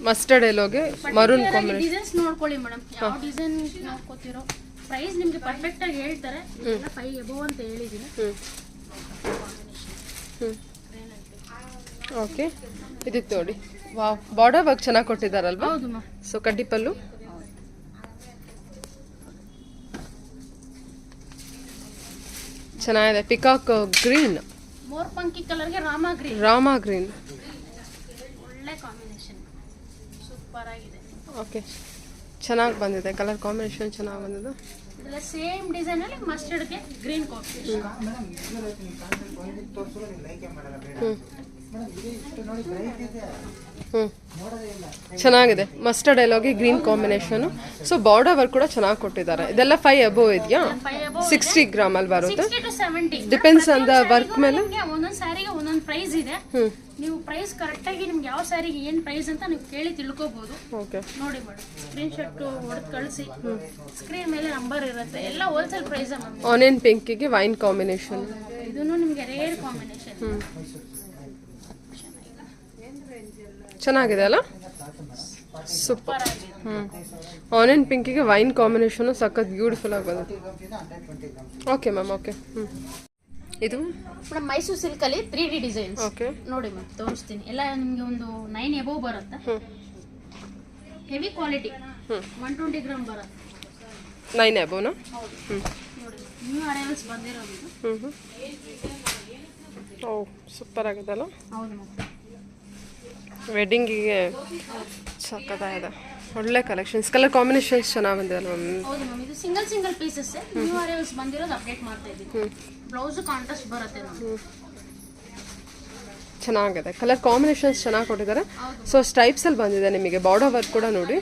ಮಸ್ಟರ್ಡ್ ಎಲ್ಲೋಗೆ ಮರೂನ್ ಕಾಂಬಿನೇಷನ್. ಡಿಸೈನ್ಸ್ ನೋಡ್ಕೊಳ್ಳಿ ಮೇಡಮ್, ಯಾವ ಡಿಸೈನ್ ನೋಡ್ಕೋತಿರೋ. ಪ್ರೈಸ್ ನಿಮಗೆ ಪರ್ಫೆಕ್ಟ್ ಆಗಿ ಹೇಳ್ತಾರೆ. 5 ಎಬೋ ಅಂತ ಹೇಳಿದ್ದೀನಿ. ಓಕೆ. ಇದಕ್ಕೆ ನೋಡಿ ವಾವ್, ಬಾರ್ಡರ್ ವರ್ಕ್ ಚೆನ್ನಾಗಿ ಕೊಟ್ಟಿದ್ದಾರಲ್ವಾ? ಹೌದು ಮ್ಯಾಮ್. ಸೊ ಕಡ್ಡಿಪಲ್ಲು ಚೆನ್ನಾಗಿದೆ. ಪಿಕಾಕ್ ಗ್ರೀನ್, ಮೋರ್ ಪಂಕಿ ಕಲರ್ಗೆ ರಾಮಾ ಗ್ರೀನ್ ಒಳ್ಳೆ ಕಾಂಬಿನೇಷನ್, ಸೂಪರ್ ಆಗಿದೆ. ಓಕೆ, ಚೆನ್ನಾಗಿ ಬಂದಿದೆ ಕಲರ್ ಕಾಂಬಿನೇಷನ್, ಚೆನ್ನಾಗಿ ಬಂದಿದೆ. ಇದೆಲ್ಲ ಸೇಮ್ ಡಿಸೈನ್ ಅಲ್ಲಿ ಮಸ್ಟರ್ಡ್ ಗೆ ಗ್ರೀನ್ ಕಾಂಬಿನೇಷನ್. ಚೆನ್ನಾಗಿದೆ. ಮಸ್ಟರ್ಡ್ ಎಲ್ಲೋಗಿ green combination. So border work ಕೂಡ ಚೆನ್ನಾಗಿ ಕೊಟ್ಟಿದ್ದಾರೆ. ಇದೆಲ್ಲ 5 ಎಬೋ ಇದೆಯಾ? 60 ಗ್ರಾಮ್ ಅಲ್ಲಿ ಬರುತ್ತೆ. 60 to 70 depends on the work ಮೇಲೆ. ಒಂದೊಂದು ಸ್ಯಾರಿಗೆ ಒಂದೊಂದು ಪ್ರೈಸ್ ಇದೆ. ನೀವು ಪ್ರೈಸ್ ಕರೆಕ್ಟ್ ಆಗಿ ನಿಮ್ಗೆ ಯಾವ ಸ್ಯಾರಿಗೆ ಏನ್ ಪ್ರೈಸ್ ಅಂತ ನೀವು ಕೇಳಿ ತಿಳ್ಕೊಬಹುದು. ಓಕೆ, ನೋಡಿ ಮೇಡಮ್, ಸ್ಕ್ರೀನ್ ಶಾಟ್ ಹೊಡೆದು ಕಳಿಸಿ. ಸ್ಕ್ರೀನ್ ಮೇಲೆ ನಂಬರ್ ಇರುತ್ತೆ. ಎಲ್ಲ ಹೋಲ್ಸೇಲ್ ಪ್ರೈಸ್ ಮ್ಯಾಮ್. ಆನಿಯನ್ ಪಿಂಕಿಗೆ ವೈನ್ ಕಾಂಬಿನೇಷನ್. ಇದನ್ನು ನಿಮಗೆ ರೇರ್ ಕಾಂಬಿನೇಷನ್. ಚೆನ್ನಾಗಿದೆ ಅಲ್ಲ? ಸೂಪರ್. ಆನಿಯನ್ ಪಿಂಕಿಗೆ ವೈನ್ ಕಾಂಬಿನೇಷನು ಸಖತ್ ಬ್ಯೂಟಿಫುಲ್ ಆಗಿ ಬಂದಿದೆ. Okay ma'am, okay. ಇದು ಮೇಡಮ್ ಮೈಸೂರು ಸಿಲ್ಕ್ ಅಲ್ಲಿ 3D ಡಿಸೈನ್ಸ್. ಓಕೆ, ನೋಡಿ ಮ್ಯಾಮ್, ತೋರಿಸ್ತೀನಿ. ಎಲ್ಲ ನಿಮಗೆ ಒಂದು 9 ಎಬೋ ಬರುತ್ತೆ. ಹೆವಿ ಕ್ವಾಲಿಟಿ, 120 ಗ್ರಾಮ್ ಬರುತ್ತೆ. 9 ಎಬೋನಾ? ಹೌದು. ನೋಡಿ ನ್ಯೂ ಅರೈವಲ್ಸ್ ಬಂದಿರೋದು. ಓ ಸೂಪರ್ ಆಗಿದೆಲ್ಲ. ಹೌದು ಮ್ಯಾಮ್. ವೆಡ್ಡಿಂಗಿಗೆ ಸಕ್ಕತ್ತಾಗಿದೆ. ಒಳ್ಳೆ ಕಲೆಕ್ಷನ್ಸ್, ಕಲರ್ ಕಾಂಬಿನೇಷನ್ಸ್ ಚೆನ್ನಾಗಿ ಬಂದಿದೆ ಅಲ್ವಾ? ಹೌದು ಮ್ಯಾಮ್. ಇದು ಸಿಂಗಲ್ ಪೀಸಸ್ ನ್ಯೂ ಅರೈವಲ್ಸ್ ಬಂದಿರೋದು ಅಪ್ಡೇಟ್ ಮಾಡ್ತಾ ಇದ್ದೀವಿ. ಬ್ಲೌಸ್ ಕಾಂಟ್ರಾಸ್ಟ್ ಬರುತ್ತೆ ಮ್ಯಾಮ್. ಚೆನ್ನಾಗಿದೆ. ಕಲರ್ ಕಾಂಬಿನೇಷನ್ಸ್ ಚೆನ್ನಾಗಿ ಕೊಟ್ಟಿದ್ದಾರೆ. ಸೊ ಸ್ಟೈಪ್ಸ್ ಅಲ್ಲಿ ಬಂದಿದೆ ನಿಮಗೆ. ಬಾರ್ಡರ್ ವರ್ಕ್ ಕೂಡ ನೋಡಿ,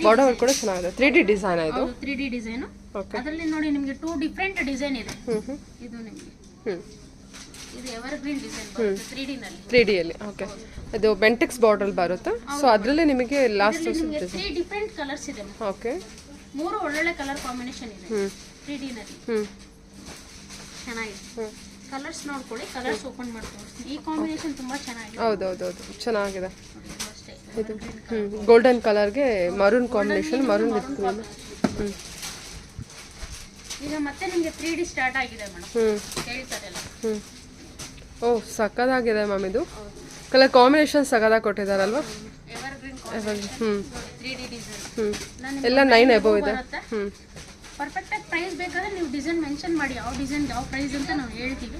ಬಾರ್ಡರ್ ವರ್ಕ್ ಕೂಡ ಚೆನ್ನಾಗಿದೆ. 3D ಡಿಸೈನ್ ಇದು. 3D design. ಓಕೆ, ಅದರಲ್ಲಿ ನೋಡಿ ನಿಮಗೆ 2 ಡಿಫರೆಂಟ್ ಡಿಸೈನ್ ಇದೆ. ಇದು ನಿಮಗೆ ಇದು ಎವರ್ಗ್ರೀನ್ ಡಿಸೈನ್ ಬರುತ್ತೆ 3D ನಲ್ಲಿ. 3D ಅಲ್ಲಿ. ಓಕೆ, ಇದು ಬೆಂಟೆಕ್ಸ್ ಬಾರ್ಡರ್ ಬರುತ್ತೆ. ಸೊ ಅದರಲ್ಲಿ ನಿಮಗೆ ಲಾಸ್ಟ್ 3 ಡಿಫರೆಂಟ್ ಕಲರ್ಸ್ ಇದೆ. ಓಕೆ, 3 ಒಳ್ಳೊಳ್ಳೆ ಕಲರ್ ಕಾಂಬಿನೇಷನ್ ಇದೆ 3D ನಲ್ಲಿ. ಚೆನ್ನಾಗಿದೆ. ಕಲರ್ಸ್ ನೋಡ್ಕೊಳ್ಳಿ, ಕಲರ್ಸ್ ಓಪನ್ ಮಾಡ್ಕೊಳ್ಳಿ. ಈ ಕಾಂಬಿನೇಷನ್ ತುಂಬಾ ಚೆನ್ನಾಗಿದೆ. ಹೌದೌದು, ಚೆನ್ನಾಗಿದೆ. ಇದು ಗೋಲ್ಡನ್ ಕಲರ್ಗೆ maroon combination, maroon with green. ಈಗ ಮತ್ತೆ ನಿಮಗೆ 3D ಸ್ಟಾರ್ಟ್ ಆಗಿದೆ ಮೇಡಮ್. ಹೇಳ್ತಾರಲ್ಲ. ಓ ಸಕ್ಕದಾಗಿದೆ ಮ್ಯಾಮ್. ಇದು ಕಲರ್ ಕಾಂಬಿನೇಷನ್ ಸಕ್ಕದಾಗಿ ಕೊಟ್ಟಿದ್ದಾರಲ್ವಾ? Evergreen 3D design. ಎಲ್ಲ 9 ಎಬೋ ಇದೆ. ಪರ್ಫೆಕ್ಟ್ ಆಗಿ ಪ್ರೈಸ್ ಬೇಕಾದ್ರೆ ನೀವು ಡಿಸೈನ್ ಮೆನ್ಷನ್ ಮಾಡಿ, ಯಾವ ಡಿಸೈನ್ ಯಾವ ಪ್ರೈಸ್ ಅಂತ ನಾವು ಹೇಳ್ತೀವಿ.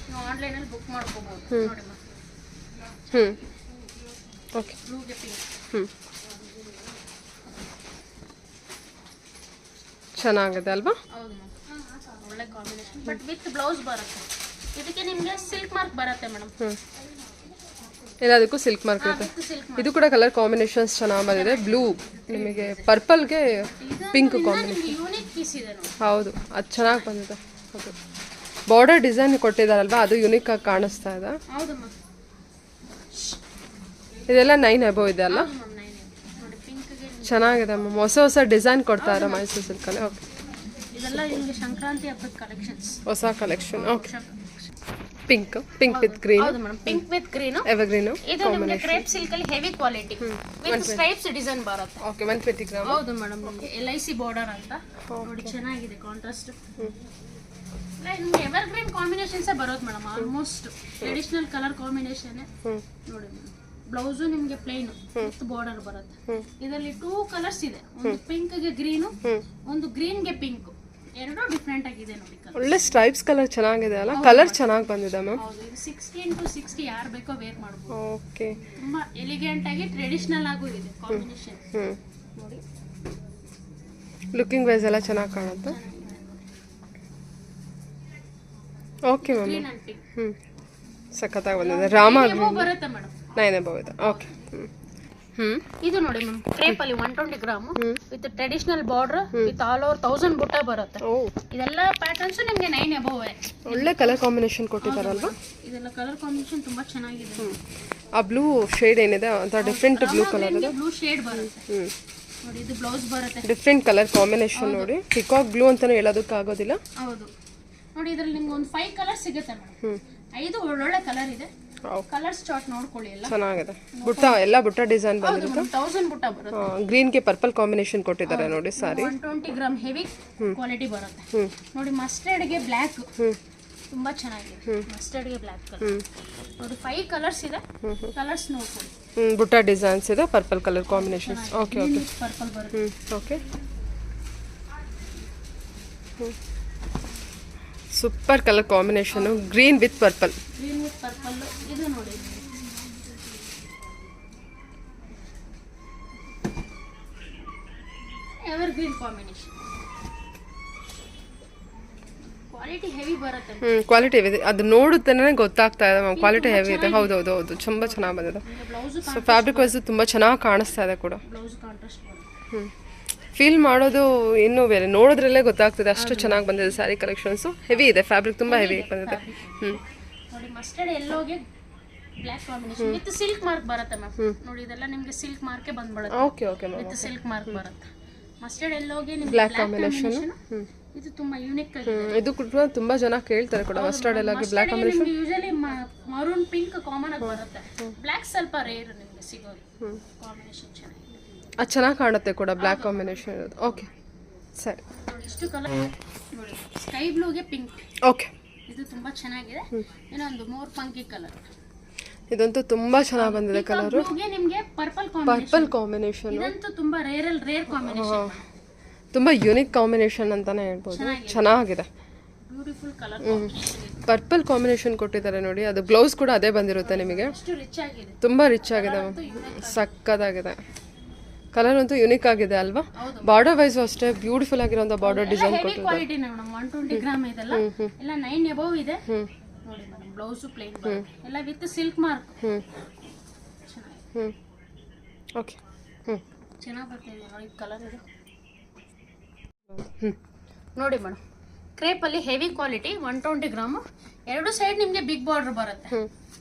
ನೀವು ಆನ್ಲೈನ್ ಅಲ್ಲಿ ಬುಕ್ ಮಾಡ್ಕೋಬಹುದು. ನೋಡಿ ಮ್ಯಾಮ್. Okay, ಬ್ಲೂಗೆ pink. ಚೆನ್ನಾಗಿದೆ ಅಲ್ವಾ? ಹೌದು ಮ್ಯಾಮ್, ಒಳ್ಳೆ ಕಾಂಬಿನೇಷನ್. ಬಟ್ ವಿತ್ ಬ್ಲೌಸ್ ಬರುತ್ತೆ. ಇದಕ್ಕೆ ನಿಮಗೆ ಸಿಲ್ಕ್ ಮಾರ್ಕ್ ಬರುತ್ತೆ ಮೇಡಮ್. ಎಲ್ಲದಕ್ಕೂ ಸಿಲ್ಕ್ ಮಾರ್ಕ್ ಇರುತ್ತೆ. ಇದು ಕೂಡ ಕಲರ್ ಕಾಂಬಿನೇಷನ್ಸ್ ಚೆನ್ನಾಗಿ ಬಂದಿದೆ. ಬ್ಲೂ ನಿಮಗೆ ಪರ್ಪಲ್ಗೆ ಪಿಂಕ್ ಕಾಂಬಿನೇಷನ್. ಯೂನಿಕ್ ಪೀಸ್ ಇದೆ ನೋಡಿ. ಹೌದು, ಅದು ಚೆನ್ನಾಗಿ ಬಂದಿದೆ. ಹೌದು, ಬಾರ್ಡರ್ ಡಿಸೈನ್ ಕೊಟ್ಟಿದ್ದಾರಲ್ವಾ, ಅದು ಯುನಿಕ್ ಆಗಿ ಕಾಣಿಸ್ತಾ ಇದೆ. ಹೌದು ಮ್ಯಾಮ್. ಇದೆಲ್ಲ 9 ಎಬೋ ಇದೆ ಅಲ್ಲ? ನೋಡಿ ಪಿಂಕ್ಗೆ ಚೆನ್ನಾಗಿದೆ ಮ್ಯಾಮ್. ಹೊಸ ಡಿಸೈನ್ ಕೊಡ್ತಾರೆ ಮೈಸೂರು ಸಿಲ್ಕಲ್ಲಿ. ಓಕೆ, ಇದೆಲ್ಲ ನಿಮಗೆ ಸಂಕ್ರಾಂತಿ ಹಬ್ಬದ ಕಲೆಕ್ಷನ್ಸ್. ಹೊಸ collection. Okay, pink with green. ಹೌದು madam, pink with green. Evergreen ಇದು ನಿಮಗೆ ಕ್ರೇಪ್ ಸಿಲ್ಕ್ ಅಲ್ಲಿ heavy quality with stripes design ಬರುತ್ತೆ. Okay, 120 gram. ಹೌದು ಮೇಡಮ್, ನಿಮಗೆ LIC ಬಾರ್ಡರ್ ಅಂತ ನೋಡಿ ಚೆನ್ನಾಗಿದೆ ಕಾಂಟ್ರಾಸ್ಟ್. ನಿಮಗೆ ಎವರ್ಗ್ರೀನ್ ಕಾಂಬಿನೇಷನ್ಸ್ ಬರೋದು madam. Almost traditional colour combination ನೋಡಿ ಮೇಡಮ್. ಬ್ಲೌಸು ನಿಮ್ಗೆ ಪ್ಲೇನ್ ವಿತ್ ಬಾರ್ಡರ್ ಬರುತ್ತೆ. ಇದರಲ್ಲಿ 2 ಕಲರ್ಸ್ ಇದೆ, ಒಂದು ಪಿಂಕ್ ಗೆ ಗ್ರೀನು, ಒಂದು ಗ್ರೀನ್ ಗೆ ಪಿಂಕ್, ಎರಡು ಡಿಫ್ರೆಂಟ್ ಆಗಿದೆ ನೋಡಿ. ಒಳ್ಳೆ ಸ್ಟ್ರೈಪ್ಸ್ ಕಲರ್ ಚೆನ್ನಾಗಿದೆ ಅಲ್ಲ, ಕಲರ್ ಚೆನ್ನಾಗಿ ಬಂದಿದೆ ಮ್ಯಾಮ್. ಹೌದು, ಇದು 60x60 ಯಾರು ಬೇಕೋ ವೇರ್ ಮಾಡಬಹುದು. ಓಕೆ, ತುಂಬಾ ಎಲಿಗೆಂಟ್ ಆಗಿ ಟ್ರೆಡಿಷನಲ್ ಆಗೂ ಇದೆ ಕಾಂಬಿನೇಷನ್ ನೋಡಿ. ಲುಕಿಂಗ್ ವೈಸ್ ಎಲ್ಲ ಚೆನ್ನಾಗಿ ಕಾಣುತ್ತೆ. Okay ma'am, green and pink ಸಖತ್ತಾಗಿ ಬಂದಿದೆ. ರಾಮ ಬರುತ್ತೆ ಮೇಡಮ್, 9 above ಇದೆ. ಓಕೆ, ಇದು ನೋಡಿ ಮ್ಯಾಮ್, ಕ್ರೇಪ್ ಅಲ್ಲಿ 120 gram with traditional border with all over 1000 ಬುಟ್ಟ ಬರುತ್ತೆ. ಇದೆಲ್ಲ ಪ್ಯಾಟರ್ನ್ಸ್ ನಿಮಗೆ 9 above. ಒಳ್ಳೆ ಕಲರ್ ಕಾಂಬಿನೇಷನ್ ಕೊಟ್ಟಿದ್ದಾರಲ್ವಾ. ಇದೆಲ್ಲ ಕಲರ್ ಕಾಂಬಿನೇಷನ್ ತುಂಬಾ ಚೆನ್ನಾಗಿದೆ. ಆ ಬ್ಲೂ ಶೇಡ್ ಏನಿದೆ ಅಂತ ಡಿಫ್ರೆಂಟ್ ಬ್ಲೂ ಕಲರ್ ಇದೆ. ಬ್ಲೂ ಶೇಡ್ ಬರುತ್ತೆ ನೋಡಿ. ಇದು ಬ್ಲೌಸ್ ಬರುತ್ತೆ, ಡಿಫ್ರೆಂಟ್ ಕಲರ್ ಕಾಂಬಿನೇಷನ್ ನೋಡಿ. ಪಿಕಾಕ್ ಬ್ಲೂ ಅಂತಾನು ಹೇಳೋದಕ್ಕೆ ಆಗೋದಿಲ್ಲ. ಹೌದು ನೋಡಿ, ಇದರಲ್ಲಿ ನಿಮ್ಗೆ ಒಂದು 5 ಕಲರ್ ಸಿಗುತ್ತೆ ಮೇಡಮ್. 5 ಒಳ್ಳೊಳ್ಳೆ ಕಲರ್ ಇದೆ. ಕಲರ್ಸ್ ಚಾರ್ಟ್ ನೋಡ್ಕೊಳ್ಳಿ, ಎಲ್ಲ ಚೆನ್ನಾಗಿದೆ. ಬುಟ್ಟ ಎಲ್ಲ ಬುಟ್ಟ ಡಿಸೈನ್ ಬಂದಿರುತ್ತೆ. 1000 ಬುಟ್ಟ ಬರುತ್ತೆ. ಗ್ರೀನ್ ಗೆ ಪರ್ಪಲ್ ಕಾಂಬಿನೇಷನ್ ಕೊಟ್ಟಿದ್ದಾರೆ ನೋಡಿ. ಸಾರಿ 120 ಗ್ರಾಮ್ ಹೆವಿ ಕ್ವಾಲಿಟಿ ಬರುತ್ತೆ ನೋಡಿ. ಮಸ್ಟರ್ಡ್ ಗೆ ಬ್ಲಾಕ್ ತುಂಬಾ ಚೆನ್ನಾಗಿದೆ. ಮಸ್ಟರ್ಡ್ ಗೆ ಬ್ಲಾಕ್ ಕಲರ್ ನೋಡಿ. 5 ಕಲರ್ಸ್ ಇದೆ, ಕಲರ್ಸ್ ನೋಡ್ಕೊಳ್ಳಿ. ಬುಟ್ಟ ಡಿಸೈನ್ಸ್ ಇದೆ, purple colour combination. Okay okay, purple ಬರುತ್ತೆ. Okay, super colour combination. Green with purple. Green with purple ಇದು ನೋಡಿ. Evergreen combination. Quality heavy ಬರುತ್ತೆ. ಕ್ವಾಲಿಟಿ ಹೆವಿ ಇದೆ, ಅದು ನೋಡುತ್ತೇನೆ ಗೊತ್ತಾಗ್ತಾ ಇದೆ ಮ್ಯಾಮ್. ಕ್ವಾಲಿಟಿ ಹೆವಿ ಇದೆ. ಹೌದು ಹೌದು ಹೌದು, ತುಂಬ ಚೆನ್ನಾಗಿ ಬಂದಿದೆ. ಸೊ ಫ್ಯಾಬ್ರಿಕ್ ವೈಸ್ ತುಂಬ ಚೆನ್ನಾಗಿ ಕಾಣಿಸ್ತಾ ಇದೆ ಕೂಡ. ಬ್ಲೌಸ್ ಕಾಂಟ್ರಾಸ್ಟ್ ಬರುತ್ತೆ. ಫೀಲ್ ಮಾಡೋದು ಇನ್ನೂ ಬೇರೆ, ನೋಡೋದ್ರಲ್ಲೇ ಗೊತ್ತಾಗ್ತದೆ ಅಷ್ಟು ಚೆನ್ನಾಗಿ ಬಂದಿದೆ ಸ್ಯಾರಿ ಕಲೆಕ್ಷನ್ಸು. ಹೆವಿ ಇದೆ ಫ್ಯಾಬ್ರಿಕ್, ತುಂಬ ಹೆವಿ ಬಂದಿದೆ. ನೋಡಿ, ಮಸ್ಟರ್ಡ್ ಎಲ್ಲೋಗೆ black combination with silk mark ಬರುತ್ತೆ ಮ್ಯಾಮ್. ನೋಡಿ, ಇದೆಲ್ಲ ನಿಮಗೆ ಸಿಲ್ಕ್ ಮಾರ್ಕೆ ಬಂದ್ಬಿಡುತ್ತೆ. Okay okay ma'am, with silk mark ಬರುತ್ತೆ. ಮಸ್ಟರ್ಡ್ ಎಲ್ಲೋಗೆ ನಿಮಗೆ ಬ್ಲಾಕ್ ಕಾಂಬಿನೇಷನ್. ಇದು ತುಂಬಾ ಯೂನಿಕ್ ಆಗಿದೆ. ಇದು ಕೂಡ ತುಂಬಾ ಜನ ಕೇಳ್ತಾರೆ ಕೂಡ, ಮಸ್ಟರ್ಡ್ ಎಲ್ಲೋಗೆ black combination. Usually maroon pink common ಆಗಿ ಬರುತ್ತೆ, ಬ್ಲಾಕ್ ಸ್ವಲ್ಪ ರೇರ್ ನಿಮಗೆ ಸಿಗೋದು. ಕಾಂಬಿನೇಷನ್ ಚೆನ್ನಾಗಿದೆ, ಅದು ಚೆನ್ನಾಗಿ ಕಾಣುತ್ತೆ ಕೂಡ ಬ್ಲ್ಯಾಕ್ ಕಾಂಬಿನೇಷನ್ ಇರೋದು. ಓಕೆ ಸರಿ, ಇಷ್ಟು ಕಲರ್ ನೋಡಿ. Sky ಬ್ಲೂಗೆ pink. ಓಕೆ, ಇದು ತುಂಬಾ ಚೆನ್ನಾಗಿದೆ. ಇನ್ನೊಂದು ಮೋರ್ ಫಂಕಿ ಕಲರ್. ಇದಂತೂ ತುಂಬಾ ಚೆನ್ನಾಗಿ ಬಂದಿದೆ ಕಲರು. ನಿಮಗೆ ಪರ್ಪಲ್ ಕಾಂಬಿನೇಷನ್. ಇದಂತೂ ತುಂಬಾ ರೇರ್ ಕಾಂಬಿನೇಷನ್, ತುಂಬಾ ಯೂನಿಕ್ ಕಾಂಬಿನೇಷನ್ ಅಂತಾನೆ ಹೇಳ್ಬೋದು. ಚೆನ್ನಾಗಿದೆ, ಬ್ಯೂಟಿಫುಲ್ ಕಲರ್. ಪರ್ಪಲ್ ಕಾಂಬಿನೇಷನ್ ಕೊಟ್ಟಿದ್ದಾರೆ ನೋಡಿ. ಅದು ಬ್ಲೌಸ್ ಕೂಡ ಅದೇ ಬಂದಿರುತ್ತೆ ನಿಮಗೆ. ರಿಚ್ ಆಗಿದೆ, ತುಂಬಾ ರಿಚ್ ಆಗಿದೆ, ಸಕ್ಕದಾಗಿದೆ. ಕಲರ್ ಅಂತೂ ಯೂನಿಕ್ ಆಗಿದೆ ಅಲ್ವಾ. ಬಾರ್ಡರ್ ವೈಸ್ ಅಷ್ಟೇ ಬ್ಯೂಟಿಫುಲ್ ಆಗಿರೋಂಥ ಬಾರ್ಡರ್ ಡಿಸೈನ್ ಕೊಟ್ಟಿದ್ದಾರೆ. ಕ್ವಾಲಿಟಿ ಮೇಡಮ್ 120 ಗ್ರಾಮ್ ಇದೆಲ್ಲ, ಎಲ್ಲ 9 above ಇದೆ ನೋಡಿ ಮೇಡಮ್. ಬ್ಲೌಸ್ ಪ್ಲೇನ್ ಎಲ್ಲ ವಿತ್ ಸಿಲ್ಕ್ ಮಾರ್ಕ್. ಓಕೆ, ಚೆನ್ನಾಗಿ ಬರ್ತಿದೆ ನೋಡಿ. ಕಲರ್ ಇದೆ ನೋಡಿ ಮೇಡಮ್. ಕ್ರೇಪ್ ಅಲ್ಲಿ ಹೆವಿ ಕ್ವಾಲಿಟಿ 120 ಗ್ರಾಮ್. ಎರಡು ಸೈಡ್ ನಿಮಗೆ ಬಿಗ್ ಬಾರ್ಡರ್ ಬರುತ್ತೆ.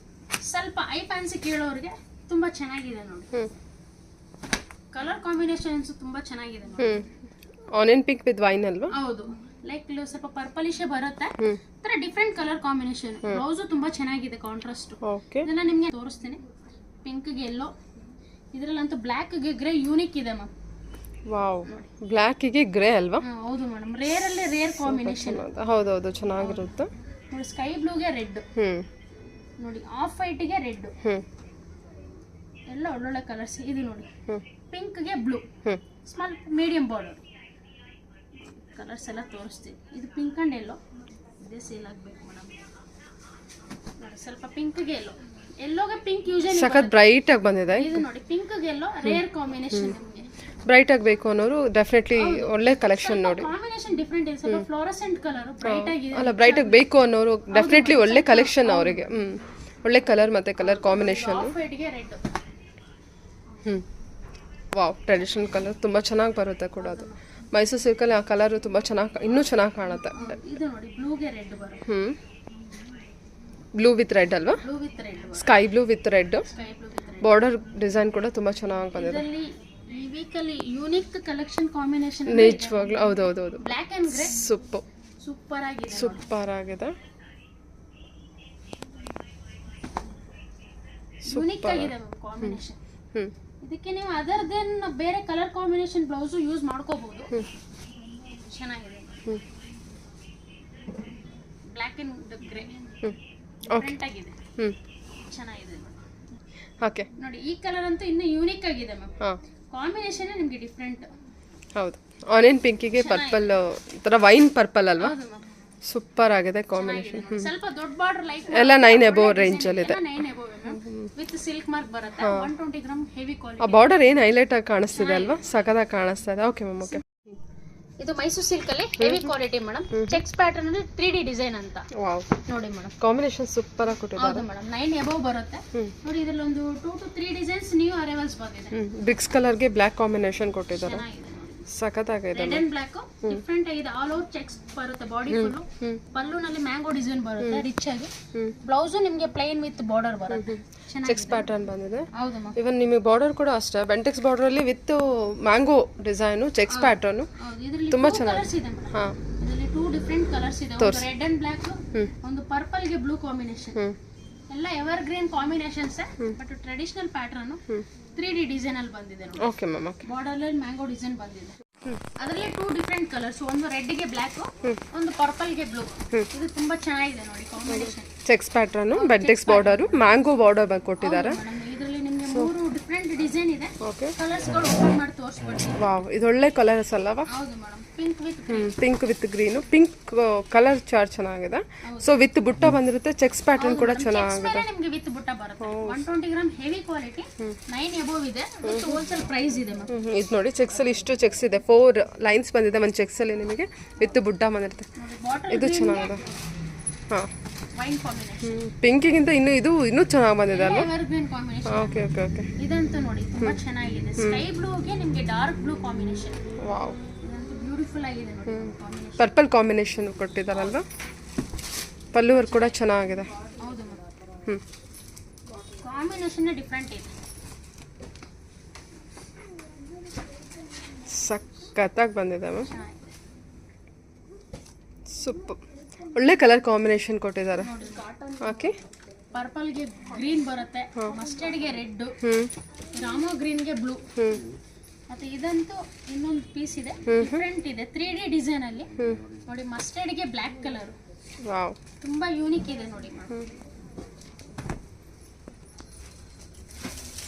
ಸ್ವಲ್ಪ ಐ ಫ್ಯಾನ್ಸಿ ಕೇಳೋರಿಗೆ ತುಂಬಾ ಚೆನ್ನಾಗಿದೆ ನೋಡಿ. ಕಲರ್ ಕಾಂಬಿನೇಷನ್ಸ್ ತುಂಬಾ ಚೆನ್ನಾಗಿದೆ ನೋಡಿ. ಆನಿಯನ್ ಪಿಂಕ್ ವಿತ್ ವೈನ್ ಅಲ್ವಾ. ಹೌದು, ಲೈಕ್ ಸ್ವಲ್ಪ ಪರ್ಪಲಿಶ್ ಬರುತ್ತೆ, ತರ ಡಿಫ್ರೆಂಟ್ ಕಲರ್ ಕಾಂಬಿನೇಷನ್. ಬ್ಲೌಸ್ ತುಂಬಾ ಚೆನ್ನಾಗಿದೆ, ಕಾಂಟ್ರಾಸ್ಟ್. ಇದನ್ನ ನಿಮ್ಗೆ ತೋರಿಸ್ತೀನಿ. ಪಿಂಕ್ ಗೆ ಎಲ್ಲೋ, ಇದ್ರಲ್ಲಂತೂ ಬ್ಲಾಕ್ ಗೆ ಗ್ರೇ ಯೂನಿಕ್ ಇದೆ ಮ್ಯಾಮ್. ವಾವ್, ಬ್ಲಾಕ್ ಗೆ ಗ್ರೇ ಅಲ್ವಾ. ಹೌದು ಮೇಡಮ್, ರೇರ್ ಅಲ್ಲಿ ರೇರ್ ಕಾಂಬಿನೇಷನ್. ಹೌದೌದು, ಚೆನ್ನಾಗಿರುತ್ತೆ ನೋಡಿ. ಸ್ಕೈ ಬ್ಲೂ ಗೆ ರೆಡ್ ನೋಡಿ, ಆಫ್ ವೈಟ್ ಗೆ ರೆಡ್, ಎಲ್ಲ ಒಳ್ಳೊಳ್ಳೆ ಕಲರ್ಸ್. ಇದು ನೋಡಿ, ಪಿಂಕ್ ಗೆ blue, small medium border. Colours ಎಲ್ಲ ತೋರಿಸ್ತೀವಿ. ಇದು ಪಿಂಕ್ ಅಂಡ್ ಎಲ್ಲೋ, ಇದೇ ಸೇಲ್ ಆಗಬೇಕು ಮೇಡಮ್. ನೋಡಿ, ಸ್ವಲ್ಪ ಪಿಂಕ್ ಗೆ ಎಲ್ಲೋ, ಎಲ್ಲೋಗೆ ಪಿಂಕ್ ಯೂಶಲಿ ಸಖತ್ ಬ್ರೈಟ್ ಆಗಿ ಬಂದಿದೆ. ಇದು ನೋಡಿ, ಪಿಂಕ್ ಗೆ ಎಲ್ಲೋ ರೇರ್ ಕಾಂಬಿನೇಷನ್. ನಿಮಗೆ ಬ್ರೈಟ್ ಆಗಬೇಕು ಅನ್ನೋರು ಡೆಫಿನೆಟ್ಲಿ ಒಳ್ಳೆ ಕಲೆಕ್ಷನ್ ನೋಡಿ. ಕಾಂಬಿನೇಷನ್ ಡಿಫರೆಂಟ್ ಇದೆ, ಸ್ವಲ್ಪ ಫ್ಲೋರಸೆಂಟ್ ಕಲರ್, ಬ್ರೈಟ್ ಆಗಿದೆ. ಅಲ್ಲ, ಬ್ರೈಟ್ ಆಗಿ ಬೇಕು ಅನ್ನೋರು ಡೆಫಿನೆಟ್ಲಿ ಒಳ್ಳೆ ಕಲೆಕ್ಷನ್ ಅವರಿಗೆ. ಒಳ್ಳೆ ಕಲರ್ ಮತ್ತೆ ಕಲರ್ ಕಾಂಬಿನೇಷನ್. ಆಫ್ ವೈಟ್ ಗೆ ರೆಡ್. ವಾವ್, ಟ್ರೆಡಿಷನಲ್ ಕಲರ್ ತುಂಬ ಚೆನ್ನಾಗಿ ಬರುತ್ತೆ ಕೂಡ. ಅದು ಮೈಸೂರು ಸಿಲ್ಕಲ್ಲಿ ಆ ಕಲರ್ ತುಂಬ ಚೆನ್ನಾಗಿ, ಇನ್ನೂ ಚೆನ್ನಾಗಿ ಕಾಣುತ್ತೆ. ಇದು ನೋಡಿ, ಬ್ಲೂಗೆ ರೆಡ್ ಬರುತ್ತೆ. ಬ್ಲೂ ವಿತ್ ರೆಡ್ ಅಲ್ವಾ. Blue with red, sky blue with red. Sky blue with red. Border design ಕೂಡ ತುಂಬ ಚೆನ್ನಾಗಿ ಬಂದಿದೆ. ಇದರಲ್ಲಿ ಈ ವೀಕಲ್ಲಿ ಯೂನಿಕ್ ಕಲೆಕ್ಷನ್ ಕಾಂಬಿನೇಷನ್ ನಿಜವಾಗ್ಲೂ. ಹೌದೌದು, ಬ್ಲಾಕ್ ಅಂಡ್ ಗ್ರೇ ಸೂಪರ್ ಆಗಿದೆ. ಸೂಪರ್ ಆಗಿದೆ, ಯೂನಿಕ್ ಆಗಿದೆ ಕಾಂಬಿನೇಷನ್. ಇದಕ್ಕೆ ನೀವು ಅದರ್ ದೆನ್ ಬೇರೆ ಕಲರ್ ಕಾಂಬಿನೇಷನ್ ಬ್ಲೌಸ್ ಯೂಸ್ ಮಾಡ್ಕೋಬಹುದು. ಚೆನ್ನಾಗಿದೆ. ಬ್ಲಾಕ್ ಅಂಡ್ ಗ್ರೇ ಡಿಫರೆಂಟ್ ಆಗಿದೆ, ಚೆನ್ನಾಗಿದೆ. ಓಕೆ ನೋಡಿ ಈ ಕಲರ್ ಅಂತೂ ಇನ್ನೂ ಯೂನಿಕ್ ಆಗಿದೆ ಮ್ಯಾಮ್. ಹಾಂ ಕಾಂಬಿನೇಷನ್ ನಿಮಗೆ ಡಿಫ್ರೆಂಟ್. ಹೌದು, ಆನಿಯನ್ ಪಿಂಕಿಗೆ ಪರ್ಪಲ್ ಥರ ವೈನ್ ಪರ್ಪಲ್ ಅಲ್ವಾ, ಹೌದು ಮ್ಯಾಮ್. ಸೂಪರ್ ಆಗಿದೆ ಕಾಂಬಿನೇಷನ್. ಸ್ವಲ್ಪ ದೊಡ್ಡ ಬಾರ್ಡರ್ ಲೈಕ್ ಎಲ್ಲ 9 ಅಬೋವ್ ರೇಂಜಲ್ಲಿದೆ. 9 ಅಬೋವ್ ವಿತ್ ಸಿಲ್ಕ್ ಮಾರ್ಕ್ ಬರುತ್ತೆ. 120 ಗ್ರಾಮ್ ಹೆವಿ ಕ್ವಾಲಿಟಿ. ಆ ಬಾರ್ಡರ್ ಏನು ಹೈಲೈಟ್ ಆಗಿ ಕಾಣಿಸ್ತಿದೆ ಅಲ್ವಾ, ಸಖತ್ತಾಗಿ ಕಾಣಿಸ್ತಾ ಇದೆ. Okay ma'am, okay. ಇದು ಮೈಸೂರು ಸಿಲ್ಕ್ ಅಲ್ಲಿ heavy quality madam. Checks pattern ಅಲ್ಲಿ 3D ಡಿಸೈನ್ ಅಂತ. ವಾವ್, ನೋಡಿ ಮೇಡಮ್, ಕಾಂಬಿನೇಷನ್ ಸೂಪರ್ ಆಗಿ ಕೊಟ್ಟಿದ್ದಾರೆ. ಹೌದು ಮೇಡಮ್, 9 ಅಬೋವ್ ಬರುತ್ತೆ. ನೋಡಿ ಇದರಲ್ಲಿ ಒಂದು 2 to 3 ಡಿಸೈನ್ಸ್ ನ್ಯೂ ಅರೈವಲ್ಸ್ ಬಂದಿದೆ. ಬ್ರಿಕ್ಸ್ ಕಲರ್ಗೆ ಬ್ಲ್ಯಾಕ್ ಕಾಂಬಿನೇಷನ್ ಕೊಟ್ಟಿದ್ದಾರೆ, ಚೆನ್ನಾಗಿದೆ. ಸಖತ್ತಾಗಿದೆ. ರೆಡ್ ಅಂಡ್ ಬ್ಲಾಕ್ ಡಿಫ್ರೆಂಟ್ ಆಗಿದೆ. ಆಲ್ ಓವರ್ ಚೆಕ್ಸ್ ಬರುತ್ತೆ ಬಾಡಿ ಫುಲ್. ಪಲ್ಲುನಲ್ಲಿ ಮ್ಯಾಂಗೋ ಡಿಸೈನ್ ಬರುತ್ತೆ ರಿಚ್ ಆಗಿ. ಬ್ಲೌಸ್ ನಿಮಗೆ ಪ್ಲೈನ್ ವಿತ್ ಬಾರ್ಡರ್ ಬರುತ್ತೆ. ಚೆಕ್ಸ್ ಪ್ಯಾಟರ್ನ್ ಬಂದಿದೆ. ಹೌದು ಮ್ಯಾಮ್. ಇವನ್ ನಿಮಗೆ ಬಾರ್ಡರ್ ಕೂಡ ಅಷ್ಟೇ, ಬೆಂಟೆಕ್ಸ್ ಬಾರ್ಡರ್ ಅಲ್ಲಿ with mango design cheques pattern ಹೌದು, ಇದರಲ್ಲಿ ತುಂಬಾ ಕಲರ್ಸ್ ಚೆನ್ನಾಗಿದೆ. ಇದೆ ಮೇಡಮ್. ಹಾ, ಇದರಲ್ಲಿ 2 ಡಿಫರೆಂಟ್ ಕಲರ್ಸ್ ಇದೆ. ಒಂದು ರೆಡ್ ಅಂಡ್ ಬ್ಲಾಕ್, ಒಂದು ಪರ್ಪಲ್ ಗೆ ಬ್ಲೂ ಕಾಂಬಿನೇಷನ್. ಎಲ್ಲ ever green combinations, but traditional pattern 3D design ಅಲ್ಲಿ ಬಂದಿದೆ ನೋಡಿ. Okay ma'am, okay. ಬಾರ್ಡರ್ ಅಲ್ಲಿ ಮ್ಯಾಂಗೋ ಡಿಸೈನ್ ಬಂದಿದೆ. ಅದರಲ್ಲಿ 2 ಡಿಫರೆಂಟ್ ಕಲರ್ಸ್, ಒಂದು ರೆಡ್ ಗೆ ಬ್ಲಾಕ್, ಒಂದು ಪರ್ಪಲ್ ಗೆ ಬ್ಲೂ. ಇದು ತುಂಬಾ ಚೆನ್ನಾಗಿದೆ ನೋಡಿ combination. Cheques pattern, Bentex border, mango border ಕೊಟ್ಟಿದ್ದಾರೆ. ಇದರಲ್ಲಿ ನಿಮಗೆ 3 ಡಿಫರೆಂಟ್ ಡಿಸೈನ್ ಇದೆ. ಓಕೆ, ಕಲರ್ಸ್ ಗಳು ಓಪನ್ ಮಾಡಿ ತೋರಿಸ್ಬಿಡ್ತೀನಿ. ವಾವ್, ಇದು ಒಳ್ಳೆ ಕಲರ್ಸ್ ಅಲ್ಲವಾ. ಹೌದು madam, pink with pink with green. Pink colour chart ಚೆನ್ನಾಗಿದೆ. ಸೊ ವಿತ್ ಬುಟ್ಟ ಬಂದಿರುತ್ತೆ. ಚೆಕ್ಸ್ ಪ್ಯಾಟರ್ನ್ ಕೂಡ ಚೆನ್ನಾಗಿದೆ. ನಿಮಗೆ ವಿತ್ ಬುಟ್ಟ ಬರುತ್ತೆ. 120 ಗ್ರಾಮ್ ಹೆವಿ ಕ್ವಾಲಿಟಿ, 9 ಅಬೋವ್ ಇದೆ. ಹೋಲ್ಸೇಲ್ ಪ್ರೈಸ್ ಇದೆ ಮ್ಯಾಮ್. ಇದು ನೋಡಿ, ಚೆಕ್ಸ್ ಅಲ್ಲಿ ಇಷ್ಟು ಚೆಕ್ಸ್ ಇದೆ. 4 ಲೈನ್ಸ್ ಬಂದಿದೆ ಒಂದು ಚೆಕ್ಸ್ ಅಲ್ಲಿ ನಿಮಗೆ ವಿತ್ ಬುಟ್ಟ ಬಂದಿರುತ್ತೆ. ಇದು ಚೆನ್ನಾಗಿದೆ. ಹಾ, ವೈನ್ ಕಾಂಬಿನೇಷನ್. ಪಿಂಕಿಗಿಂತ ಇನ್ನೂ ಚೆನ್ನಾಗಿ ಬಂದಿದೆ ಅಲ್ವಾ. Evergreen combination. Okay okay okay. ಇದಂತೂ ನೋಡಿ ತುಂಬಾ ಚೆನ್ನಾಗಿದೆ. ಸ್ಕೈ ಬ್ಲೂಗೆ ನಿಮಗೆ ಡಾರ್ಕ್ ಬ್ಲೂ ಕಾಂಬಿನೇಷನ್. ವಾವ್, ಇದಂತೂ ಬ್ಯೂಟಿಫುಲ್ ಆಗಿದೆ ನೋಡಿ ಕಾಂಬಿನೇಷನ್. ಪರ್ಪಲ್ ಕಾಂಬಿನೇಷನ್ ಕೊಟ್ಟಿದ್ದಾರಲ್ವಾ. ಪಲ್ಲು ವರ್ಕ್ ಕೂಡ ಚೆನ್ನಾಗಿದೆ. ಹೌದು ಮ್ಯಾಮ್, ಕಾಂಬಿನೇಷನ್ ಡಿಫರೆಂಟ್ ಇದೆ. ಸಖತ್ತಾಗಿ ಬಂದಿದೆ ಮ್ಯಾಮ್, ಸೂಪರ್. ಒಳ್ಳೆ ಕಲರ್ ಕಾಂಬಿನೇಷನ್ ಕೊಟ್ಟಿದ್ದಾರೆ. ಓಕೆ, ಪರ್ಪಲ್ ಗೆ ಗ್ರೀನ್ ಬರುತ್ತೆ, ಮಸ್ಟರ್ಡ್ ಗೆ ರೆಡ್, ರಾಮೋ ಗ್ರೀನ್ ಗೆ ಬ್ಲೂ. ಮತ್ತೆ ಇದಂತೂ ಇನ್ನೊಂದು ಪೀಸ್ ಇದೆ, ಡಿಫರೆಂಟ್ ಇದೆ. 3D ಡಿಸೈನ್ ಅಲ್ಲಿ ನೋಡಿ. ಮಸ್ಟರ್ಡ್ ಗೆ ಬ್ಲಾಕ್ ಕಲರ್. ವಾವ್, ತುಂಬಾ ಯೂನಿಕ್ ಇದೆ ನೋಡಿ.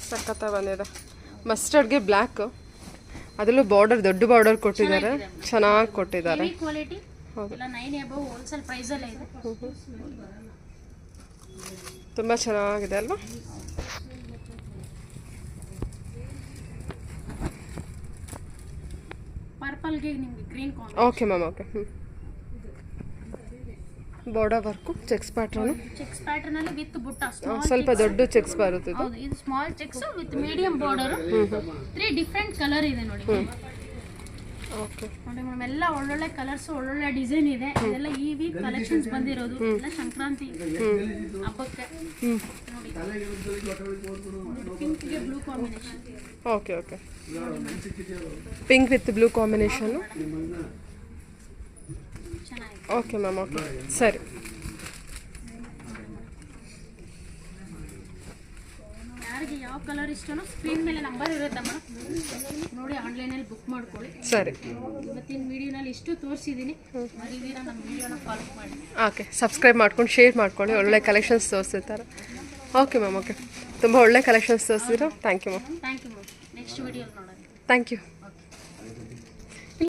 ಸಖತ್ತಾಗಿ ಬಂದಿದೆ. ಮಸ್ಟರ್ಡ್ಗೆ ಬ್ಲ್ಯಾಕ್, ಅದರಲ್ಲೂ ಬಾರ್ಡರ್ ದೊಡ್ಡ ಬಾರ್ಡರ್ ಕೊಟ್ಟಿದ್ದಾರೆ, ಚೆನ್ನಾಗಿ ಕೊಟ್ಟಿದ್ದಾರೆ. Heavy quality. ಎಲ್ಲ 9 ಅಬೋವ್ ಹೋಲ್ಸೇಲ್ ಪ್ರೈಸ್ ಅಲ್ಲೇ ಇದೆ. ತುಂಬ ಚೆನ್ನಾಗಿದೆ ಅಲ್ವಾ. ಪರ್ಪಲ್ ಗೆ ನಿಮಗೆ green combination. Okay ma'am, okay. Border work, cheques pattern. Cheques pattern ಅಲ್ಲಿ ವಿತ್ ಬುಟ್ಟ. ಸ್ವಲ್ಪ ದೊಡ್ಡ ಚೆಕ್ಸ್ ಬರುತ್ತೆ. ಹೌದು, ಇದು small cheques with medium border. 3 different colour ಇದೆ ನೋಡಿ. ಓಕೆ ನೋಡಿ ಮೇಡಮ್, ಎಲ್ಲ ಒಳ್ಳೊಳ್ಳೆ ಕಲರ್ಸ್, ಒಳ್ಳೊಳ್ಳೆ ಡಿಸೈನ್ ಇದೆ. ಇದೆಲ್ಲ ಈ ವೀಕ್ ಕಲೆಕ್ಷನ್ಸ್ ಬಂದಿರೋದು. ಎಲ್ಲ ಸಂಕ್ರಾಂತಿ ಹಬ್ಬಕ್ಕೆ ನೋಡಿ. ಪಿಂಕ್ ಗೆ blue combination. Okay okay, pink with blue combination. ಚೆನ್ನಾಗಿದೆ. ಓಕೆ ಮ್ಯಾಮ್, ಓಕೆ, ಸರಿ. ಯಾರಿಗೆ ಯಾವ ಕಲರ್ ಇಷ್ಟನೋ ಸ್ಕ್ರೀನ್ ಮೇಲೆ ನಂಬರ್ ಇರುತ್ತೆ ಮೇಡಮ್, ನೋಡಿ ಆನ್ಲೈನಲ್ಲಿ ಬುಕ್ ಮಾಡ್ಕೊಳ್ಳಿ. ಸರಿ, ಇವತ್ತಿನ ವಿಡಿಯೋನಲ್ಲಿ ಇಷ್ಟು ತೋರಿಸಿದ್ದೀನಿ. ಮರಿದೀರಾ ನಮ್ಮ ವಿಡಿಯೋನ ಫಾಲೋ ಮಾಡಿ. ಓಕೆ, ಸಬ್ಸ್ಕ್ರೈಬ್ ಮಾಡ್ಕೊಂಡು ಶೇರ್ ಮಾಡ್ಕೊಳ್ಳಿ. ಒಳ್ಳೆ ಕಲೆಕ್ಷನ್ಸ್ ತೋರಿಸ್ತಿರ್ತಾರೆ. Okay ma'am, okay. ತುಂಬ ಒಳ್ಳೆ ಕಲೆಕ್ಷನ್ಸ್ ತೋರಿಸಿದ್ರು. Thank you ma'am. Thank you ma'am. Next ವಿಡಿಯೋಲಿ ನೋಡೋಣ. Thank you.